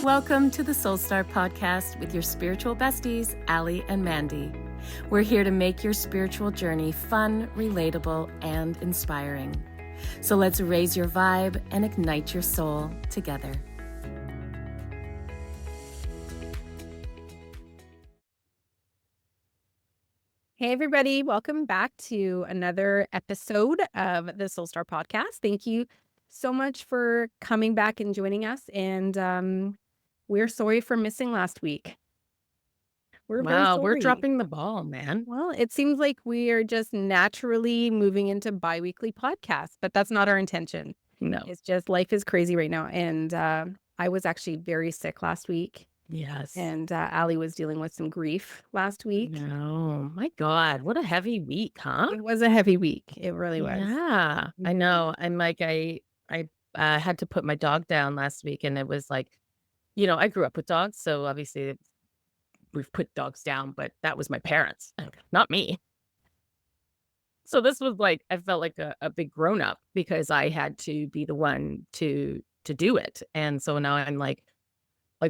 Welcome to the Soul Star Podcast with your spiritual besties, Alli and Mandy. We're here to make your spiritual journey fun, relatable, and inspiring. So let's raise your vibe and ignite your soul together. Hey, everybody. Welcome back to another episode of the Soul Star Podcast. Thank you so much for coming back and joining us. And we're sorry for missing last week. We're very Wow, we're sorry. dropping the ball, man. Well, it seems like we are just naturally moving into bi-weekly podcasts, but that's not our intention. No. It's just life is crazy right now. And I was actually very sick last week. Yes. And Alli was dealing with some grief last week. No, my God, what a heavy week, huh? It was a heavy week. It really was. Yeah, I know. I'm like, I had to put my dog down last week, and it was like, I grew up with dogs, so obviously we've put dogs down, but that was my parents, not me. So this was like, I felt like a big grown up because I had to be the one to do it. And so now I'm like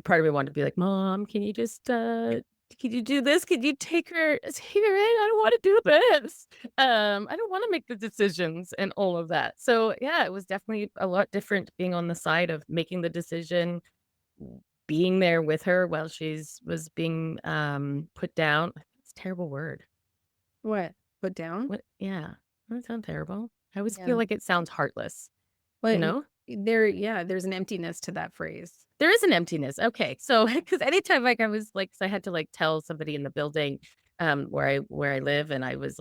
part of me wanted to be like, Mom, can you just, can you do this? Can you take her here? I don't want to do this. I don't want to make the decisions and all of that. So yeah, it was definitely a lot different being on the side of making the decision, being there with her while was being put down. It's a terrible word. What? Put down? What? Yeah. Doesn't that sound terrible? I always Yeah. feel like it sounds heartless. Well, there's an emptiness to that phrase. There is an emptiness. Okay. So, because anytime I was like, 'cause I had to tell somebody in the building where I live, and I was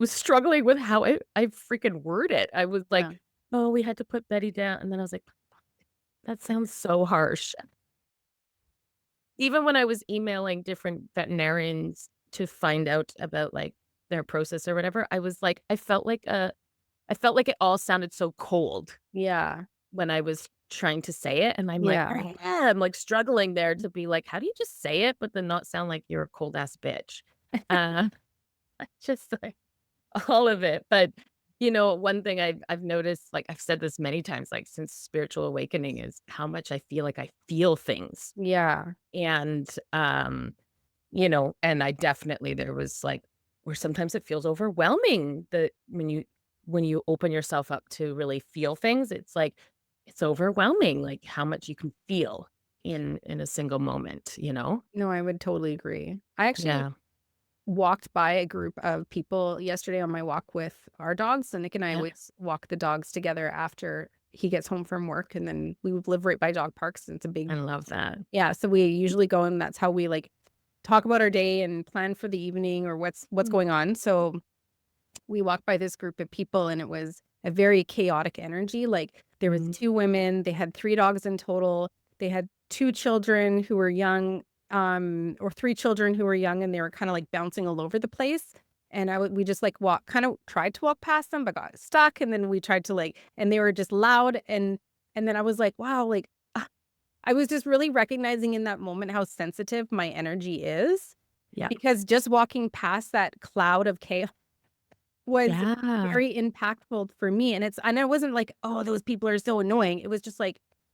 struggling with how I freaking word it. I was like, Yeah. oh, we had to put Betty down. And then I was like, that sounds so harsh. Even when I was emailing different veterinarians to find out about their process or whatever, I was like, I felt like it all sounded so cold. Yeah. When I was trying to say it, and I'm like struggling there to be like, how do you just say it but then not sound like you're a cold ass bitch? Just like all of it. But one thing I've noticed, I've said this many times, since spiritual awakening, is how much I feel like I feel things. Yeah. And and I definitely, there was where sometimes it feels overwhelming that when you open yourself up to really feel things, it's overwhelming, how much you can feel in a single moment, No, I would totally agree. I actually Yeah. walked by a group of people yesterday on my walk with our dogs. So Nick and I Yeah. always walk the dogs together after he gets home from work, and then we live right by dog parks, and it's a big. I love that. Yeah, so we usually go, and that's how we talk about our day and plan for the evening or what's going on. So we walked by this group of people, and it was a very chaotic energy. There was 2 women, they had 3 dogs in total. They had 2 children who were young, or 3 children who were young, and they were kind of bouncing all over the place. And we just tried to walk past them, but got stuck. And then we tried to and they were just loud. And then I was like, wow, I was just really recognizing in that moment how sensitive my energy is. Yeah. Because just walking past that cloud of chaos was Yeah. very impactful for me. And it wasn't like, oh, those people are so annoying. It was just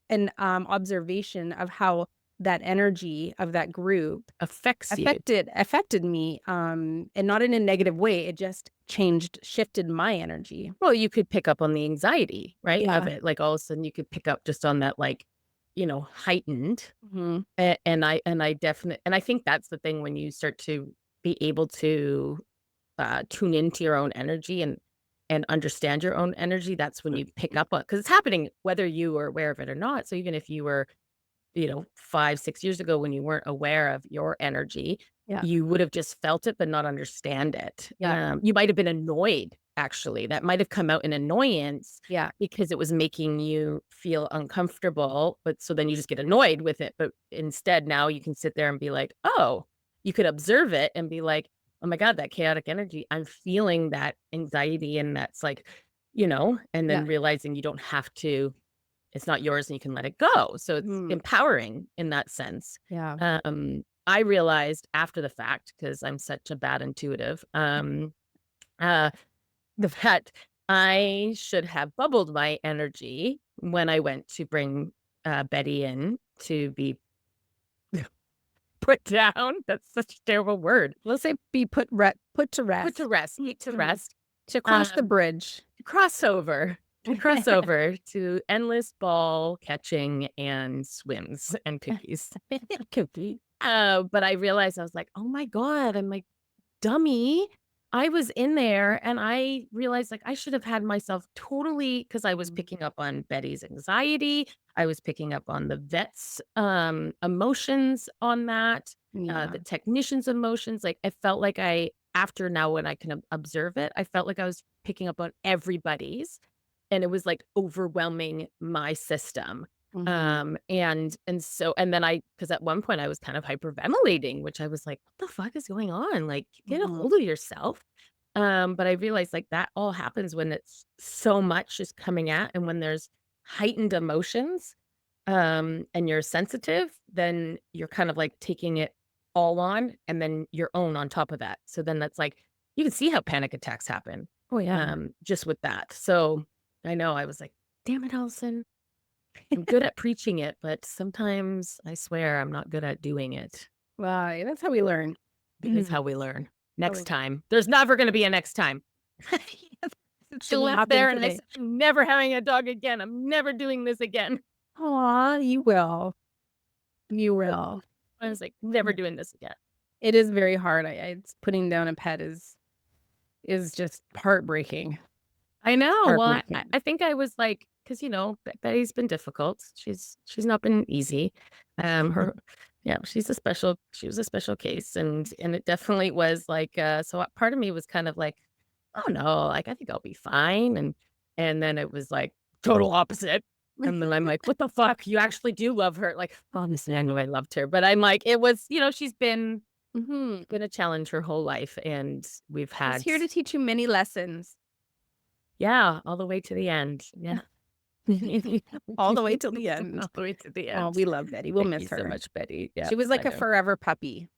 an observation of how that energy of that group affected me, and not in a negative way. It just shifted my energy. Well, you could pick up on the anxiety, right? Yeah. Of it. All of a sudden you could pick up just on that, heightened. Mhm. And I think that's the thing, when you start to be able to tune into your own energy and understand your own energy, that's when you pick up on, because it's happening whether you are aware of it or not. So even if you were, 5, 6 years ago, when you weren't aware of your energy, Yeah. you would have just felt it but not understand it. Yeah. You might have been annoyed, actually. That might have come out in annoyance. Yeah. Because it was making you feel uncomfortable, but so then you just get annoyed with it. But instead, now you can sit there and be like, oh, you could observe it and be like, oh my God, that chaotic energy, I'm feeling that anxiety, and that's and then realizing you don't have to, it's not yours, and you can let it go. So it's empowering in that sense. Yeah. I realized after the fact, because I'm such a bad intuitive, the fact I should have bubbled my energy when I went to bring Betty in to be put down. That's such a terrible word. Let's say be put to Put to rest. rest. Put to rest. To cross the Um, bridge. crossover. To cross over to endless ball catching and swims and cookies. Cookie. But I realized I was like, oh my God, I'm like, dummy. I was in there and I realized like I should have had myself totally because I was picking up on Betty's anxiety. I was picking up on the vet's emotions on that, Yeah. the technician's emotions. Like I felt like after now when I can observe it, I felt like I was picking up on everybody's and it was like overwhelming my system. Mhm. And then because at one point I was kind of hyperventilating, which I was like, what the fuck is going on? Like, get a Mhm. hold of yourself. But I realized like that all happens when it's so much is coming at and when there's heightened emotions, and you're sensitive, then you're kind of like taking it all on and then your own on top of that. So then that's like you can see how panic attacks happen, Oh, yeah. just with that. So I know I was like, damn it, Allison. I'm good at preaching it, but sometimes I swear I'm not good at doing it. Well, that's how we learn. It's how we learn. How Next we time. There's never gonna be a next time. Yes, it She didn't left happen there and I today. said, "I'm never having a dog again. I'm never doing this again." Aw, you will. You will. I was like, "Never doing this again." It is very hard. It's putting down a pet is just heartbreaking. I know. Well, I Heartbreaking. I think I was like, because Betty's been difficult. She's not been easy. Her yeah, she was a special case, and it definitely was like, so part of me was kind of like, "Oh, no, like, I think I'll be fine," and then it was like, total opposite, and then I'm like, "What the fuck? You actually do love her?" Like, honestly, I knew I loved her, but I'm like, it was she's Mhm. been a challenge her whole life, and we've She's had here to teach you many lessons. yeah, all the way to the end. Yeah. All the way till the end. All the way to the Oh, end. we love Betty. We'll Thank miss you so her. much, Betty. Yeah, She was I like a know. forever puppy.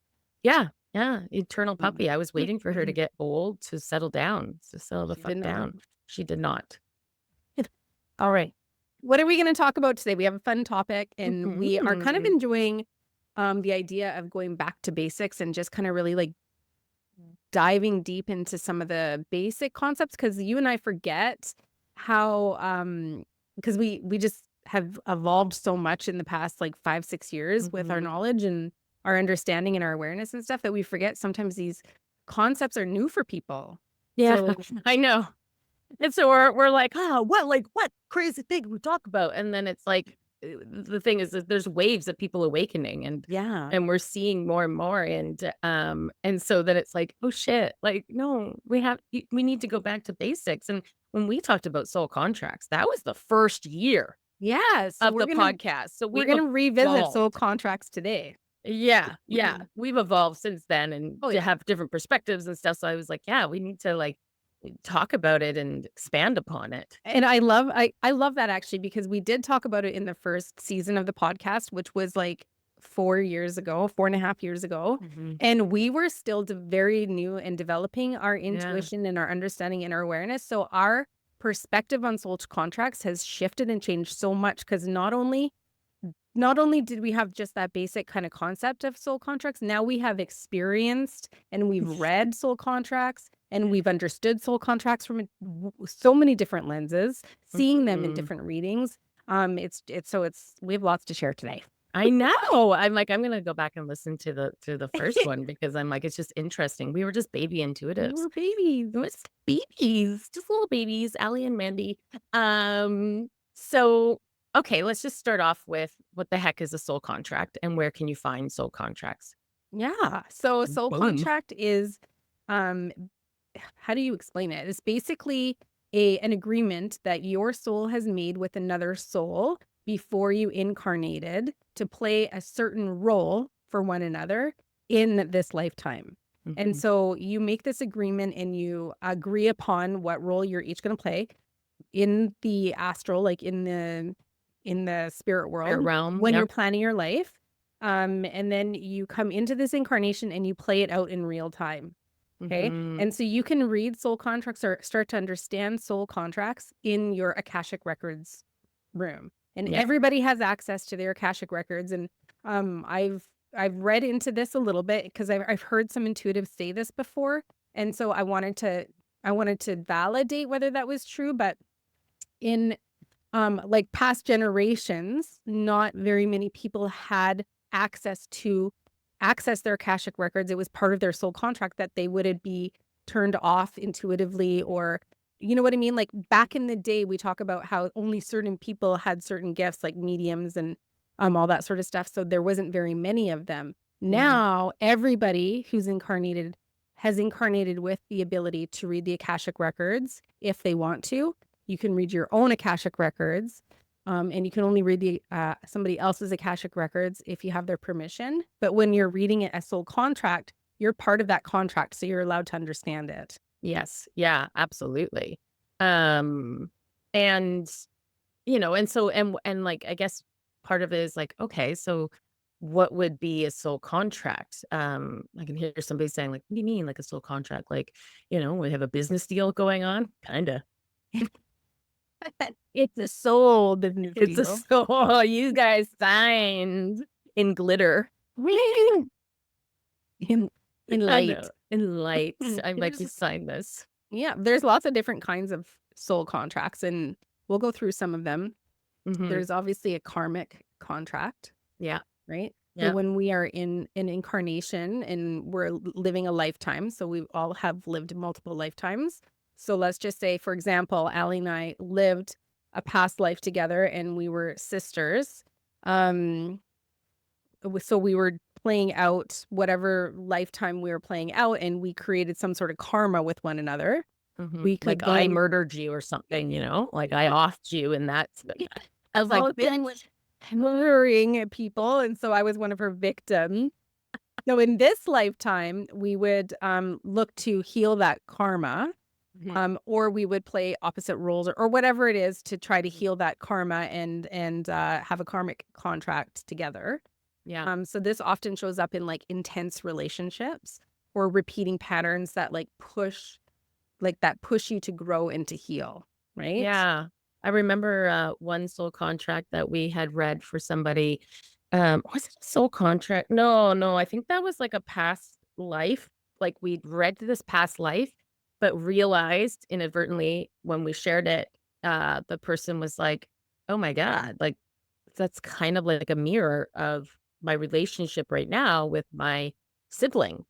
Yeah, yeah, eternal Mm. puppy. I was waiting for her to get old to settle down, to settle the She did fuck not. down. She did not. All right. What are we gonna talk about today? We have a fun topic, and we are kind of Mhm. enjoying, the idea of going back to basics and just kinda really, like, diving deep into some of the basic concepts because you and I forget how, because we just have evolved so much in the past, like, 5, 6 years with our Mhm. knowledge and our understanding and our awareness and stuff that we forget sometimes these concepts are new for people. Yeah, So I know. And so we're like, "Oh, what crazy thing we talk about?" And then it's like, the thing is that there's waves of people awakening yeah. and we're seeing more and more and so then it's like, "Oh shit, like, no, we need to go back to basics." And when we talked about soul contracts, that was the first year Yeah, so of the podcast. So we're we've gonna revisit soul evolved. contracts today. Yeah, yeah. We've evolved since then and Oh, to yeah. have different perspectives and stuff. So I was like, yeah, we need to like talk about it and expand upon it. And I love that actually because we did talk about it in the first season of the podcast, which was like 4 years ago, 4.5 years ago, Mhm. and we were still very new and developing our Yeah. intuition and our understanding and our awareness, so our perspective on soul contracts has shifted and changed so much because not only did we have just that basic kind of concept of soul contracts, now we have experienced and we've read soul contracts and we've understood soul contracts from so many different lenses, seeing them in Mhm. different readings. It's we have lots to share today. I know. I'm like, I'm gonna go back and listen to the first one because I'm like, it's just interesting. We were just baby We intuitives. were babies. It was babies, just little babies, Allie and Mandy. So okay, let's just start off with what the heck is a soul contract and where can you find soul contracts? Yeah. So a soul Boom. contract is um how do you explain it? It's basically an agreement that your soul has made with another soul before you incarnated to play a certain role for one another in this lifetime. And Mhm. so you make this agreement and you agree upon what role you're each going to play in the astral, like in the spirit Spirit world realm. when you're Yep. planning your life. And then you come into this incarnation and you play it out in real time. Okay. Mhm. And so you can read soul contracts or start to understand soul contracts in your Akashic Records room. And Yep. everybody has access to their Akashic Records. And I've I've read into this a little bit because I've heard some intuitives say this before, and so I wanted to validate whether that was true, but in like past generations, not very many people had access to access their Akashic records. It was part of their soul contract that they would be turned off intuitively, or you know what I mean? Like back in the day, we talk about how only certain people had certain gifts, like mediums and all that sort of stuff. So there wasn't very many of them. Mhm. Now everybody who's incarnated has incarnated with the ability to read the Akashic records if they want to. You can read your own Akashic records, and you can only read the somebody else's Akashic records if you have their permission. But when you're reading it as soul contract, you're part of that contract, so you're allowed to understand it. Yes. Yeah, absolutely. Um, and, you know, and so and, like, I guess part of it is like, okay, so what would be a soul contract? I can hear somebody saying like, "What do you mean, like, a soul contract? Like, you know, we have a business deal going on?" Kinda. It's a soul business It's a deal. soul you guys signed in glitter. In in I light. know. In lights. I'd like to There's sign this. Yeah, there's lots of different kinds of soul contracts, and we'll go through some of them. Mhm. There's obviously a karmic contract, Yeah. right? So Yeah. when we are in an incarnation and we're living a lifetime, so we all have lived multiple lifetimes. So let's just say, for example, Allie and I lived a past life together and we were sisters. Um, so we were playing out whatever lifetime we were playing out, and we created some sort of karma with one another. Mhm. We Like, could I then murdered you or something, you know? Like, I offed you and that's I was like, all done with murdering people, and so I was one of her victims. So in this lifetime, we would look to heal that karma, Mhm. or we would play opposite roles, or whatever it is to try to heal that karma and have a karmic contract together. Yeah. So this often shows up in like intense relationships or repeating patterns that push you to grow and to heal, right? Yeah. I remember, one soul contract that we had read for somebody. Was it a soul contract? No, no, I think that was like a past life. Like, we'd read this past life, but realized inadvertently when we shared it, the person was like, "Oh my god, like, that's kind of like a mirror of my relationship right now with my sibling."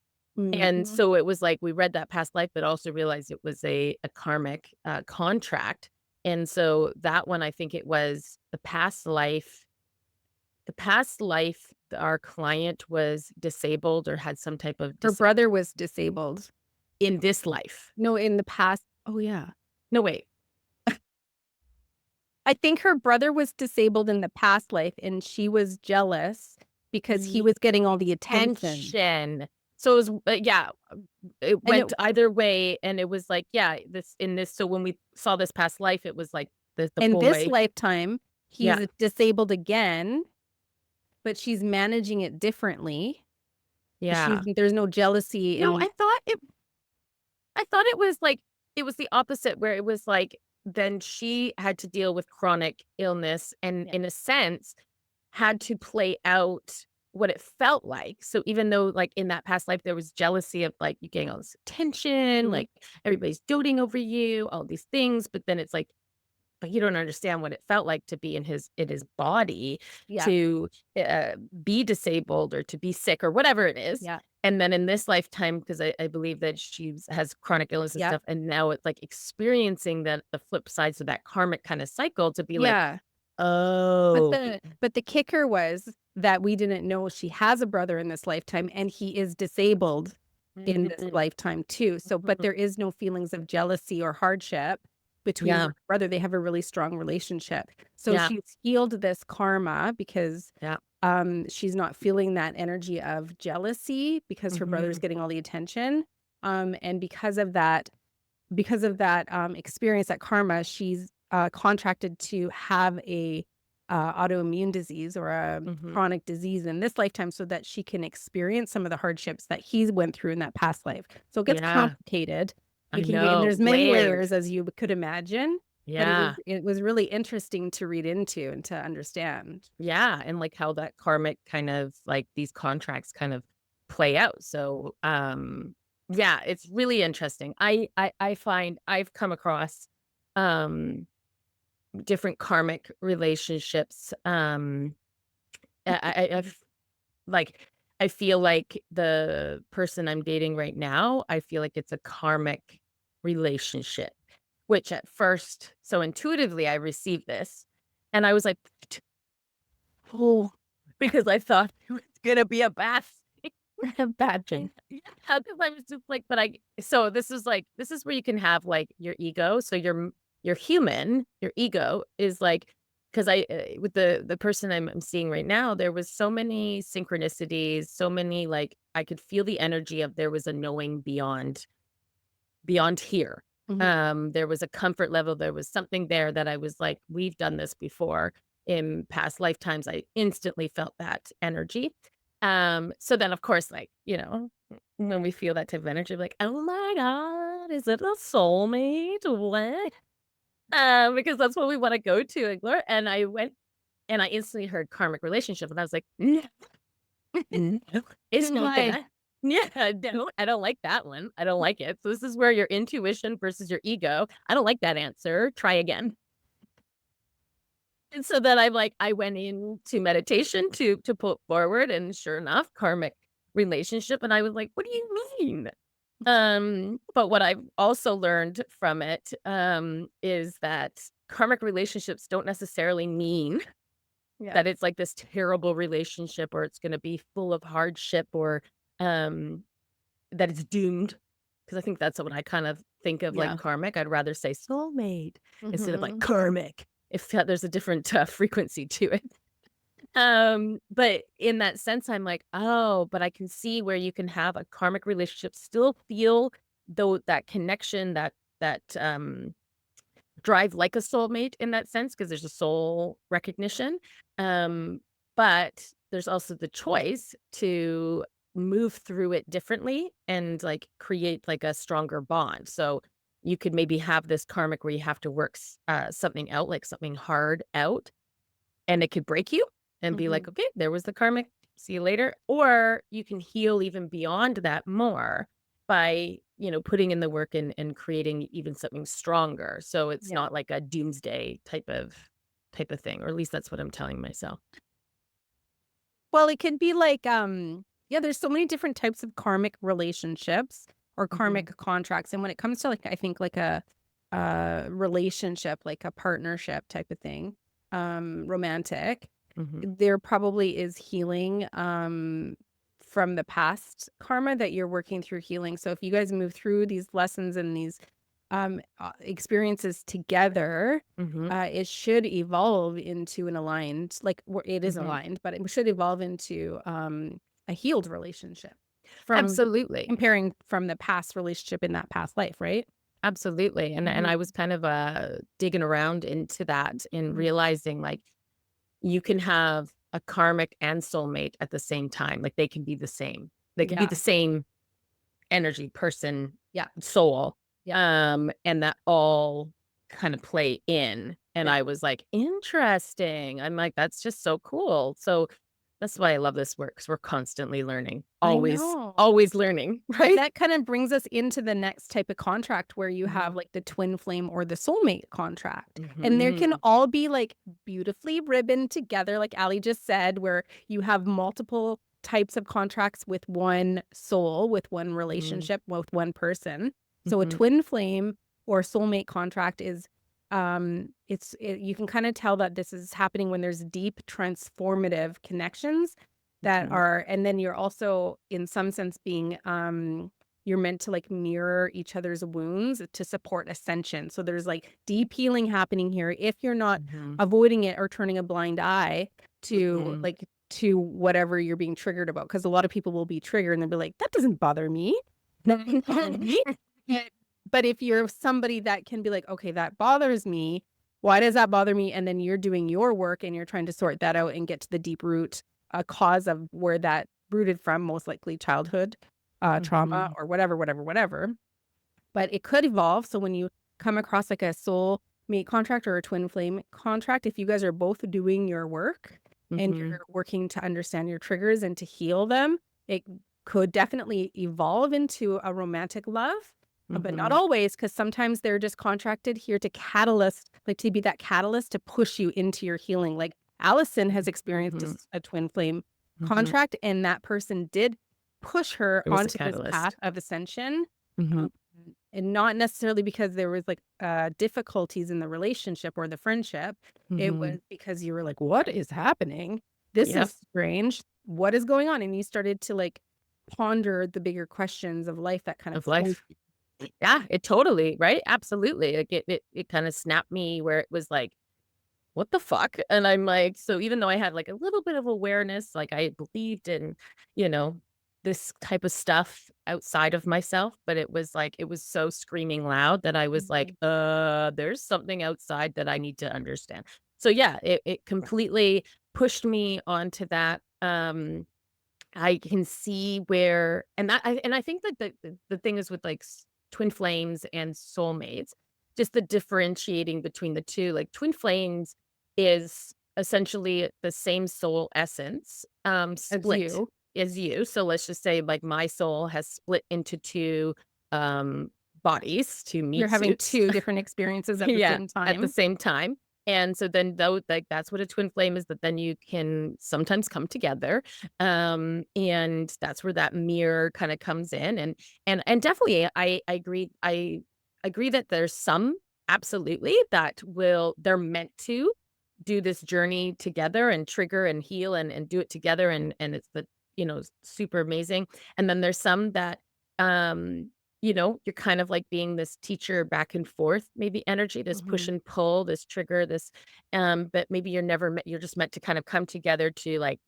And Mhm. so it was like we read that past life, but also realized it was a karmic, contract. And so that one, I think it was the past life, our client was disabled or had some type of Her brother was disabled. in this life. No, in the past. Oh yeah. No, wait. I think her brother was disabled in the past life, and she was jealous because he The was getting all the attention. tension. So it was, yeah, it And it went either way, and it was like, yeah, this so when we saw this past life, it was like the in this boy. lifetime, Yeah. he's disabled again, but she's managing it differently. Yeah. There's no jealousy No, in I thought it was like it was the opposite where it was like then she had to deal with chronic illness and Yeah. in a sense had to play out what it felt like. So even though like in that past life there was jealousy of like you getting all this attention, Mhm. like everybody's doting over you, all these things, but then it's like but you don't understand what it felt like to be in his body, Yeah, to, uh, be disabled or to be sick or whatever it is. yeah, And then in this lifetime, because I believe that she's has chronic illness and yeah, stuff, and now it's, like, experiencing the flip sides of that karmic kinda cycle to be like, yeah. "Oh." But the kicker was that we didn't know she has a brother in this lifetime, and he is disabled in this Mhm, lifetime too. So, but mhm. there is no feelings of jealousy or hardship between her Yeah, and her brother. They have a really strong relationship. So yeah, she's healed this karma because yeah. she's not feeling that energy of jealousy because her brother's Mhm. getting all the attention. And because of that experience at karma, she's contracted to have a autoimmune disease or a Mhm. chronic disease in this lifetime so that she can experience some of the hardships that he went through in that past life. So it gets Yeah, complicated. I It can get, and know, there's many layered. layers as you could imagine. But Yeah. it was really interesting to read into and to understand. Yeah, and, like, how that karmic kind of like, these contracts kind of play out, so, yeah, it's really interesting. I find I've come across, um, different karmic relationships, I've like, I feel like the person I'm dating right now, I feel like it's a karmic relationship, which at first so intuitively, I received this, and I was like, "Oh," because I thought it was gonna be a bad thing. Bad thing. Yeah, because I was just like but I so this is where you can have, like, your ego, so you're human, your ego is like 'cause with the person I'm seeing right now, there was so many synchronicities, so many, like I could feel the energy of there was a knowing beyond here. Mhm. There was a comfort level, there was something there that I was like, "We've done this before in past lifetimes." I instantly felt that energy. So then, of course, like, when we feel that type of energy, like, "Oh my god, is it a soulmate? What?" Because that's what we wanna go to, explore, and I went and I instantly heard karmic relationship, and I was like, "No, no, it's not Why? gonna." Yeah, I don't like that one. I don't like it. So this is where your intuition versus your ego. I don't like that answer. Try again. And so then I went into meditation to put forward, and sure enough, karmic relationship. And I was like, what do you mean? But what I've also learned from it, is that karmic relationships don't necessarily mean Yeah. that it's like this terrible relationship or it's gonna be full of hardship or, um that it's doomed, because I think that's what I kind of think of, like, Yeah. karmic. I'd rather say soulmate instead of, like, Mhm. karmic, if there's a different, frequency to it. But in that sense, I'm like, "Oh, but I can see where you can have a karmic relationship, still feel though that connection, that drive like a soulmate in that sense, because there's a soul recognition, um, but there's also the choice to move through it differently and, like, create, like, a stronger bond, so you could maybe have this karmic where you have to work something out, like, something hard out, and it could break you and be like, Mhm. "Okay, there was the karmic, see you later," or you can heal even beyond that more by, putting in the work and creating even something stronger, so it's Yeah. not like a doomsday type of thing, or at least that's what I'm telling myself. Well, it could be like, yeah, there's so many different types of karmic relationships or Mhm, karmic contracts. And when it comes to like, I think like a relationship, like a partnership type of thing, romantic, mhm, there probably is healing, from the past karma that you're working through healing. So if you guys move through these lessons and these experiences together, mhm, it should evolve into an aligned, like it is mhm. aligned, but it should evolve into a healed relationship from Absolutely, comparing from the past relationship in that past life, right? absolutely, and I Mhm. was kind of, digging around into that and Mhm. realizing, like, you can have a karmic and soulmate at the same time, like, they can be the same. They can be Yeah, the same energy, person, yeah, soul, yeah, and that all kind of play in, and yeah. I was like, "Interesting." I'm like, "That's just so cool." So, that's why I love this work, 'cause we're constantly learning, I always, know. always learning, And right? that kind of brings us into the next type of contract where you Mhm, have like the twin flame or the soulmate contract. And there can mhm, all be like beautifully ribboned together, like Ali just said, where you have multiple types of contracts with one soul, with one mhm, relationship, with one person. So a mhm, twin flame or soulmate contract is you can kind of tell that this is happening when there's deep transformative connections that mhm, are, and then you're also in some sense being you're meant to like mirror each other's wounds to support ascension. So there's like deep healing happening here if you're not mhm, avoiding it or turning a blind eye to mhm, like to whatever you're being triggered about, because a lot of people will be triggered and they'll be like, that doesn't bother me. Doesn't bother me. But if you're somebody that can be like, okay, that bothers me, why does that bother me? And then you're doing your work and you're trying to sort that out and get to the deep root, a cause of where that rooted from, most likely childhood trauma mhm, or whatever, whatever, whatever. But it could evolve. So when you come across like a soul mate contract or a twin flame contract, if you guys are both doing your work and Mhm. you're working to understand your triggers and to heal them, it could definitely evolve into a romantic love, but not Mhm. always, because sometimes they're just contracted here to catalyst, like to be that catalyst to push you into your healing. Like Allison has experienced Mhm. a twin flame Mhm. contract, and that person did push her It was a onto this path catalyst. of ascension. Mhm. Um, and not necessarily because there was like difficulties in the relationship or the friendship. It Mhm. was because you were like, what is happening? This Yep. is strange. What is going on? And you started to like ponder the bigger questions of life that kind of Of formed. life. Yeah, it totally, right? Absolutely. Like it kind of snapped me where it was like, what the fuck? And I'm like, so even though I had like a little bit of awareness, like I believed in, you know, this type of stuff outside of myself, but it was like it was so screaming loud that I was like, Mhm. there's something outside that I need to understand. So yeah, it completely pushed me onto that. I can see where and I think that the thing is with, like, twin flames and soulmates, just the differentiating between the 2, like, twin flames is essentially the same soul essence, As split you, as you, so let's just say, like, my soul has split into 2, um, bodies, 2 you're meat having suits. two different experiences at the Yeah, same at the time. same time. And so then though, like, that's what a twin flame is, that then you can sometimes come together. And that's where that mirror kind of comes in. And definitely I agree. I agree that there's some absolutely that they're meant to do this journey together and trigger and heal and do it together. And it's super amazing. And then there's some that um you're kind of like being this teacher back and forth, maybe energy, this push Mhm. and pull, this trigger, but maybe you're just meant to kind of come together to like,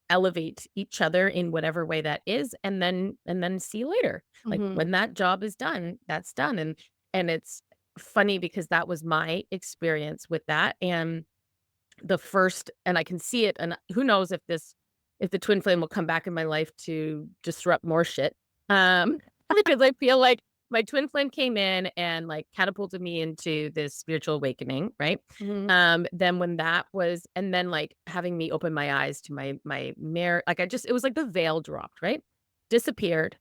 elevate each other in whatever way that is, and then see you later. Like Mhm. when that job is done, that's done. And it's funny because that was my experience with that. And I can see it, and who knows if the twin flame will come back in my life to disrupt more shit. Because I feel like my twin flame came in and, like, catapulted me into this spiritual awakening, right? Mhm. Then when that was and then, like, having me open my eyes to my mirror, like, it was like the veil dropped, right? Disappeared,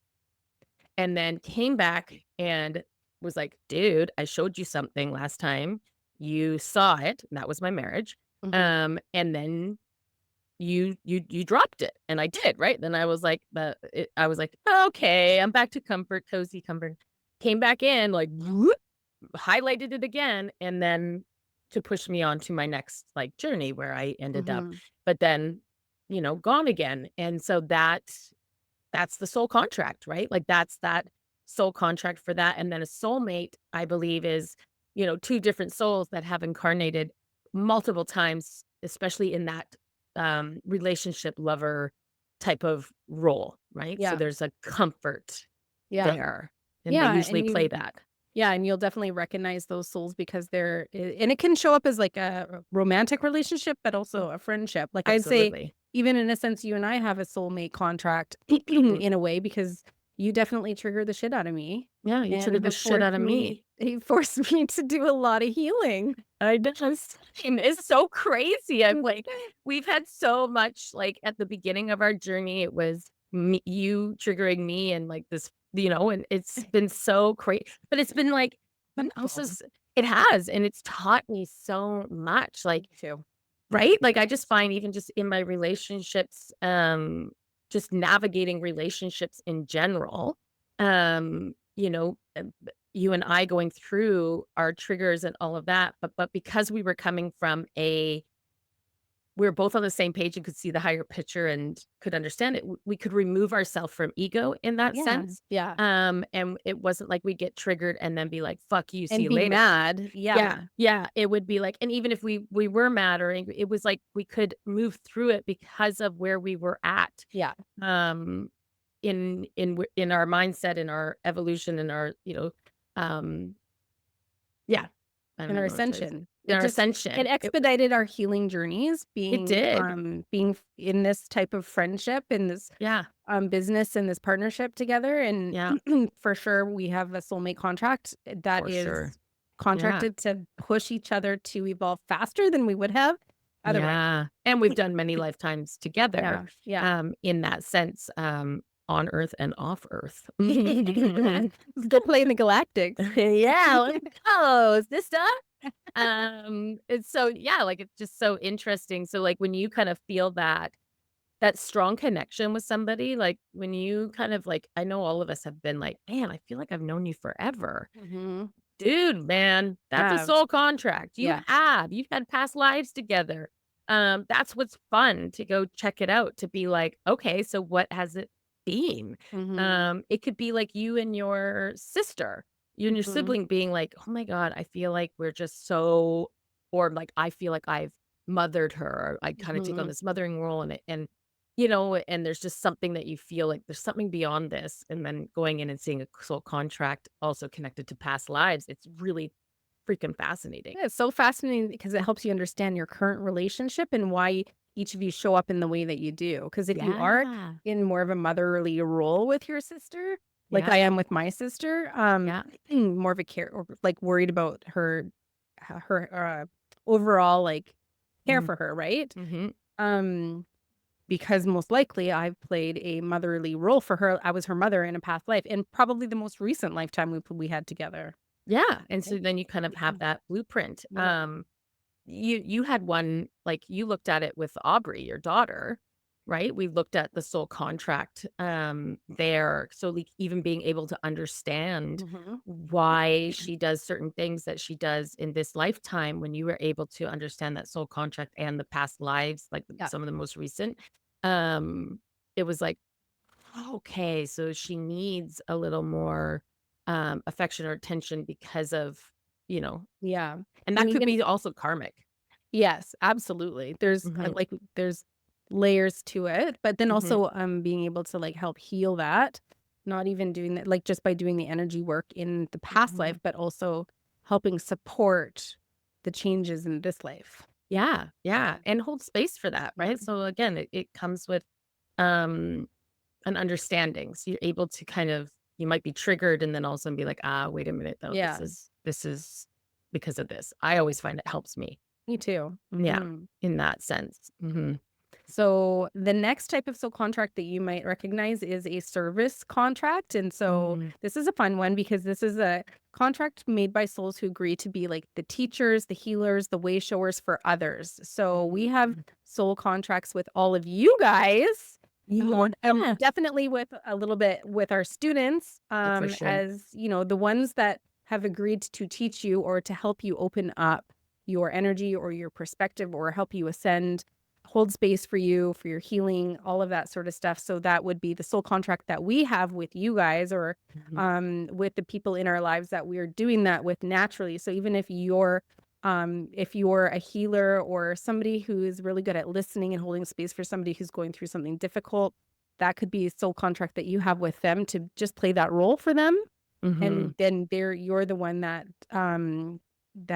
and then came back and was like, "Dude, I showed you something last time. You saw it." And that was my marriage. Mhm. And then you dropped it, and I did, right? Then I was like, "Okay, I'm back to comfort, cozy comfort." Came back in, like, whoop, highlighted it again, and then to push me on to my next, like, journey where I ended up, Mhm. but then, gone again. And so that's the soul contract, right? Like, that's that soul contract for that. And then a soulmate, I believe, is, 2 different souls that have incarnated multiple times, especially in that, relationship lover type of role, right? So Yeah. there's a comfort Yeah. there, and they Yeah. usually play that. Yeah, and you'll definitely recognize those souls because and it can show up as like a romantic relationship, but Mm, also a friendship. Like I'd say, absolutely. even in a sense, you and I have a soulmate contract Mm, in a way because you definitely trigger the shit out of me yeah, you and triggered the shit out of me. he forced me to do a lot of healing. I just it's so crazy. I'm like, we've had so much, like, at the beginning of our journey, it was you triggering me and like this, and it's been so great. But it's been like, but also Wonderful. it has, and it's taught me so much. Me Like, too. right? Like I just find even just in my relationships, just navigating relationships in general, you and I going through our triggers and all of that, but because we were coming from we were both on the same page and could see the higher picture and could understand it, we could remove ourselves from ego in that Yeah. sense. Yeah. And it wasn't like we get triggered and then be like, "Fuck you, see And you be later." mad. Yeah, Yeah. yeah, it would be like, and even if we were mad or angry, it was like we could move through it because of where we were at, Yeah. um, in our mindset, in our evolution, in our, yeah, I don't In our even know what to say. ascension. In It our just it ascension. expedited our healing journeys It did. being in this type of friendship, in this, Yeah, business, and this partnership together, and yeah, for sure, we have a soulmate contract that for is sure. Yeah. contracted to push each other to evolve faster than we would have otherwise. Yeah. And we've done many lifetimes together, Yeah, yeah. in that sense, on Earth and off Earth. Still playing the galactics. Yeah, let's go, sister. It's so yeah, like, it's just so interesting. So, like, when you kind of feel that strong connection with somebody, like, when you kind of, like I know all of us have been like, "Man, I feel like I've known you forever." Mhm. Dude, man, that's a Have. soul contract. You Yes. have. You've had past lives together. That's what's fun to go check it out, to be like, "Okay, so what has it been?" Mhm. It could be like you and your sister, you and your Mhm. sibling being like, "Oh my god, I feel like we're just so," or like, "I feel like I've mothered her," or I kinda take on Mhm. this mothering role and there's just something that you feel like there's something beyond this, and then going in and seeing a soul contract also connected to past lives, it's really freaking fascinating. Yeah, it's so fascinating because it helps you understand your current relationship and why each of you show up in the way that you do. Because if you are Yeah. in more of a motherly role with your sister, like Yeah. I am with my sister, Yeah. more of a care or like worried about her overall like care Mhm. for her, right? Mhm. Um, because most likely I've played a motherly role for her. I was her mother in a past life, and probably the most recent lifetime we had together. Yeah, and so Right? then you kind of have that blueprint. Yeah. You had one like, you looked at it with Aubrey, your daughter, right? We looked at the soul contract, there. So, like, even being able to understand Mhm. why she does certain things that she does in this lifetime, when you were able to understand that soul contract and the past lives, like, Yeah. some of the most recent, um, it was like, "Okay, so she needs a little more, affection or attention because of," you know Yeah. and And that could even be also karmic. yes, absolutely. There's, Mhm. like there's layers to it, but then Mhm. also, being able to, like, help heal that, not even doing that like, just by doing the energy work in the past life, Mhm. but also helping support the changes in this life. Yeah, yeah, and hold space for that, Yeah. right? So, again, it comes with, um, an understanding. So you're able to kind of you might be triggered and then all of a sudden be like, "Ah, wait a minute, though. This Yeah, is this is because of this." I always find it helps me. me too. Yeah, Mhm. in that sense. Mhm. So the next type of soul contract that you might recognize is a service contract. And so Mm. this is a fun one because this is a contract made by souls who agree to be like the teachers, the healers, the way showers for others. So we have Mhm. soul contracts with all of you guys. Yeah, Definitely with a little bit with our students, for sure. as you know, the ones that have agreed to teach you or to help you open up your energy or your perspective or help you ascend, hold space for you, for your healing, all of that sort of stuff. So that would be the soul contract that we have with you guys or Mhm. with the people in our lives that we're doing that with naturally. So even if you're a healer or somebody who is really good at listening and holding space for somebody who's going through something difficult, that could be a soul contract that you have with them to just play that role for them. And Mhm. then you're the one that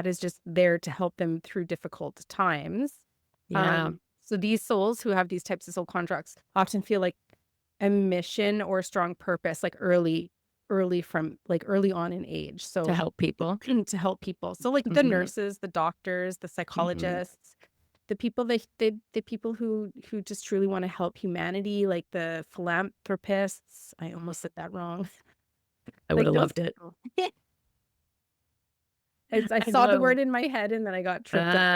is just there to help them through difficult times. Yeah. So these souls who have these types of soul contracts often feel like a mission or a strong purpose, like early on in age. To So help people. to help people. So like the Mhm. nurses, the doctors, the Mhm. psychologists, the people who just truly want to help humanity, like the philanthropists. I almost said that wrong. I Like would have those loved it. people. I I saw the know. word in my head and then I got tripped up.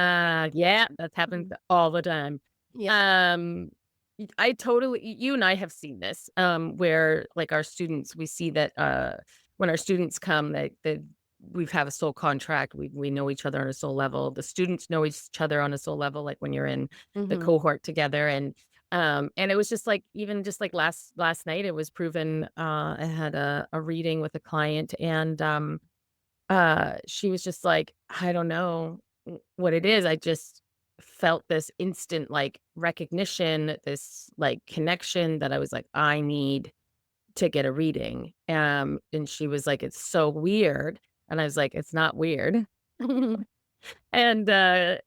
Yeah, that's happens Mhm. all the time. Yeah. Um, I totally you and I have seen this, where, like, our students, we see that, when our students come, that we've have a soul contract, we know each other on a soul level. The students know each other on a soul level, like, when you're in the Mhm. cohort together, and it was just, like even just, like, last night, it was proven, I had a reading with a client, and, she was just like, "I don't know what it is. I just felt this instant, like, recognition, this, like, connection that I was like, I need to get a reading." And she was like, "It's so weird." And I was like, "It's not weird." And,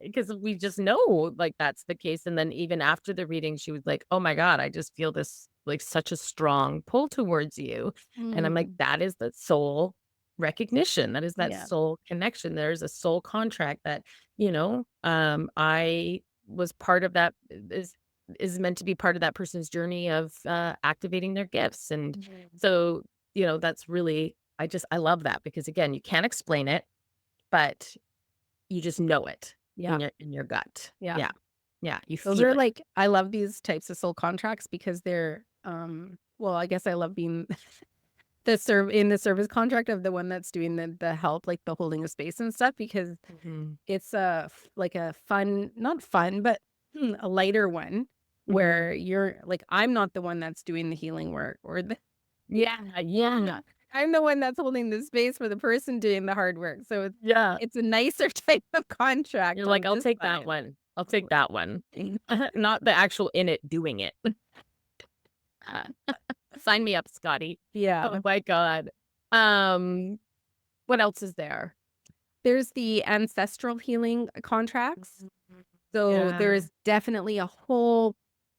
because we just know, like, that's the case. And then even after the reading, she was like, "Oh my god, I just feel, this, like, such a strong pull towards you." And I'm like, Mm. "That is the soul." recognition. That is that Yeah. soul connection. There's a soul contract that, I was part of that is meant to be part of that person's journey of activating their gifts. And Mhm. so, that's really I love that because again, you can't explain it, but you just know it Yeah. in your gut. Yeah. Yeah. Yeah. You Those feel are it. like I love these types of soul contracts because they're, well, I guess I love being in the service contract of the one that's doing the help, like the holding of space and stuff, because Mhm. it's like a fun, not fun, but a lighter one Mhm. where you're like, I'm not the one that's doing the healing work Yeah. Yeah. I'm the one that's holding the space for the person doing the hard work. So Yeah. it's a nicer type of You're contract like, on "I'll this take that side. one. I'll take that one." Not the actual in it doing it. Uh, Sign me up, Scotty. Oh Yeah. my god. Um, what else is there? There's the ancestral healing contracts. Mhm. So Yeah. there's definitely a whole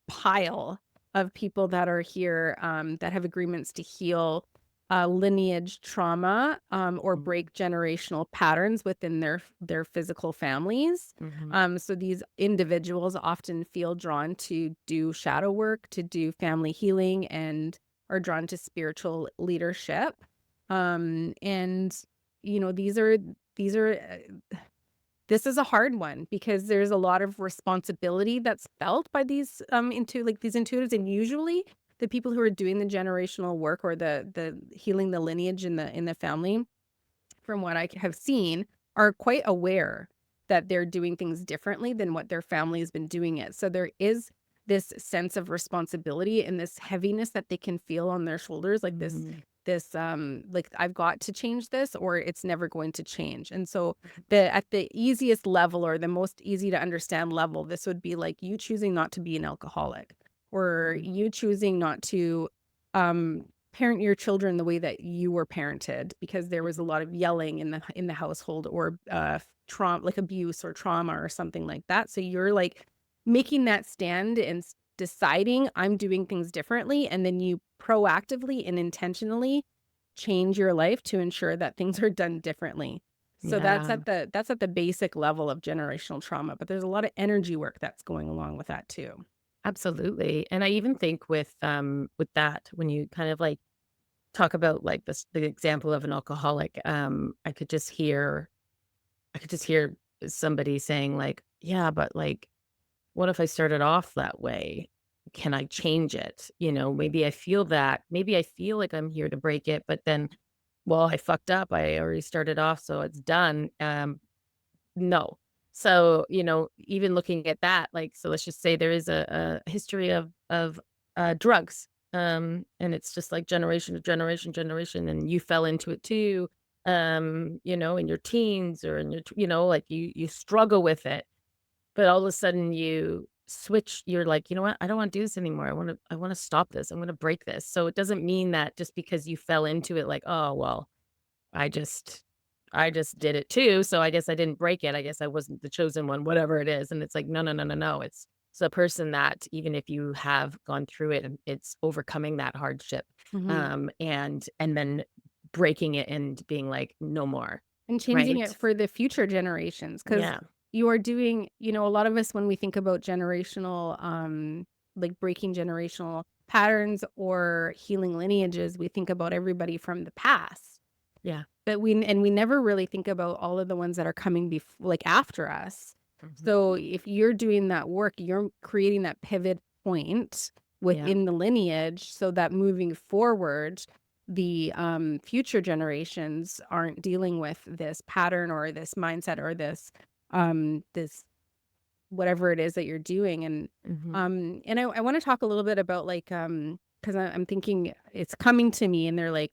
pile of people that are here that have agreements to heal lineage trauma or Mhm. break generational patterns within their physical families. Mhm. So these individuals often feel drawn to do shadow work, to do family healing, and are drawn to spiritual leadership. And these are this is a hard one because there's a lot of responsibility that's felt by these intuitives, and usually the people who are doing the generational work or the healing the lineage in the family, from what I have seen, are quite aware that they're doing things differently than what their family has been doing it. So there is this sense of responsibility and this heaviness that they can feel on their shoulders, like Mhm. like I've got to change this or it's never going to change. And so at the easiest level or the most easy to understand level, this would be like you choosing not to be an alcoholic or Mhm. you choosing not to parent your children the way that you were parented because there was a Mhm. lot of yelling in the household or trauma, like abuse or trauma or something like that. So you're like making that stand and deciding I'm doing things differently, and then you proactively and intentionally change your life to ensure that things are done differently. So Yeah. that's at the basic level of generational trauma, but there's a lot of energy work that's going along with that too. Absolutely. And I even think with that, when you kind of like talk about like the example of an alcoholic, I could just hear somebody saying like, "Yeah, but like, what if I started off that way? Can I change it? Maybe I feel that. Maybe I feel like I'm here to break it, but then, well, I fucked up. I already started off, so it's done. No. So, even looking at that, like, so let's just say there is a history of drugs. And it's just like generation to generation, generation, and you fell into it too. In your teens or in your, like you struggle with it, but all of a sudden you switch, you're like, you know what? I don't want to do this anymore. I want to stop this. I'm going to break this. So it doesn't mean that just because you fell into it, like, oh, well, I just I just did it too, so I guess I didn't break it. I guess I wasn't the chosen one, whatever it is. And it's like, no, no, no, no, no. It's a person that even if you have gone through it, and it's overcoming that hardship, Mhm. and then breaking it and being like, no more. And changing Right? it for the future generations, because Yeah. you are doing a lot of us, when we think about generational, like breaking generational patterns or healing lineages, we think about everybody from the past. Yeah. But we never really think about all of the ones that are coming like after us. Mhm. So if you're doing that work, you're creating that pivot point Yeah. within the lineage so that moving forward, the future generations aren't dealing with this pattern or this mindset or this whatever it is that you're doing. Mhm. And I want to talk a little bit about like because I'm thinking it's coming to me, and they're like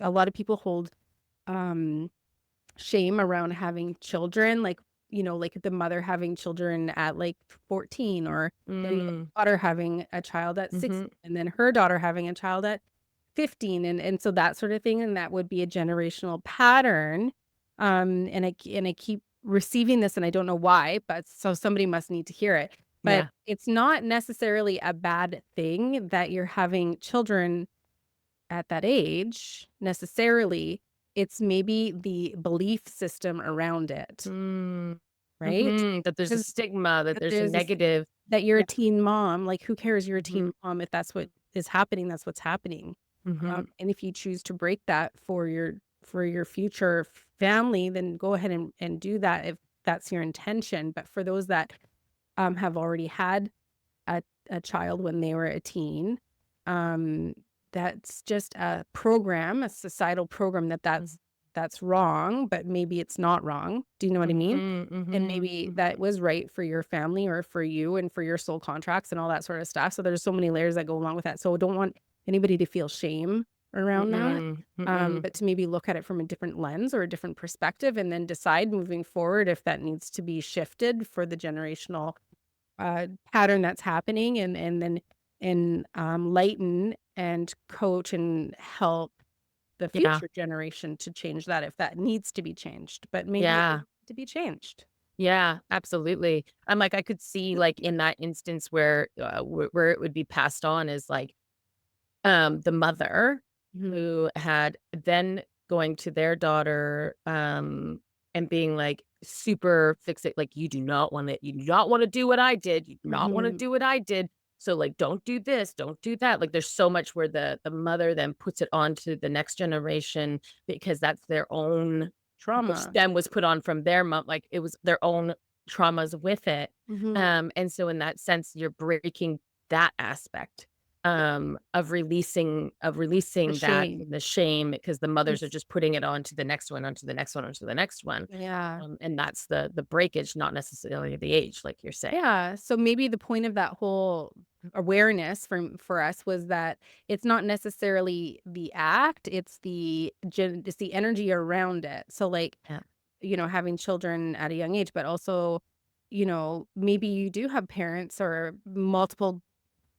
a lot of people hold um shame around having children, like, like the mother having children at like 14, or the Mm. daughter having a child at 16, Mhm. and then her daughter having a child at 15, and so that sort of thing, and that would be a generational pattern. And I keep receiving this, and I don't know why, but so somebody must need to hear it. But Yeah. it's not necessarily a bad thing that you're having children at that age necessarily. It's maybe the belief system around it, Mm. right? Mhm. That there's a Because stigma, that that there's a there's this negative. that you're a Yeah. teen mom, like, who cares? You're a teen Mhm. mom. If that's what is happening, that's what's happening. Mhm. And if you choose to break that for your future family, then go ahead and do that if that's your intention. But for those that have already had a child when they were a teen, um, that's just a program, a societal program Mhm. that's wrong, but maybe it's not wrong. Do you know what I mean? Mhm. And Mhm. maybe Mhm. that was right for your family or for you and for your soul contracts and all that sort of stuff. So there's so many layers that go along with that. So don't want anybody to feel shame around that. Mm-mm. Mm-mm. But to maybe look at it from a different lens or a different perspective and then decide moving forward if that needs to be shifted for the generational pattern that's happening and lighten and coach and help the Yeah. future generation to change that if that needs to be changed, but maybe it Yeah. doesn't need to be changed. Yeah, absolutely. I'm like, I could see like in that instance where where it would be passed on is like the mother Mhm, who had then going to their daughter and being like super fixate, like you do not want to do what I did, you do not want to mhm. do what I did. So like don't do this, don't do that. Like there's so much where the mother then puts it on to the next generation because that's their own, which Trauma. then was put on from their mom, like it was their own traumas with it. Mhm. And so in that sense, you're breaking that aspect of The releasing that shame. the shame because the mothers are Yes. just putting it on to the next one, onto the next one, onto the next one. Yeah. And that's the breakage, not necessarily the age, like you're saying. Yeah, so maybe the point of that whole awareness for us was that it's not necessarily the act, it's the energy around it. So, like, Yeah. having children at a young age, but also, maybe you do have parents or multiple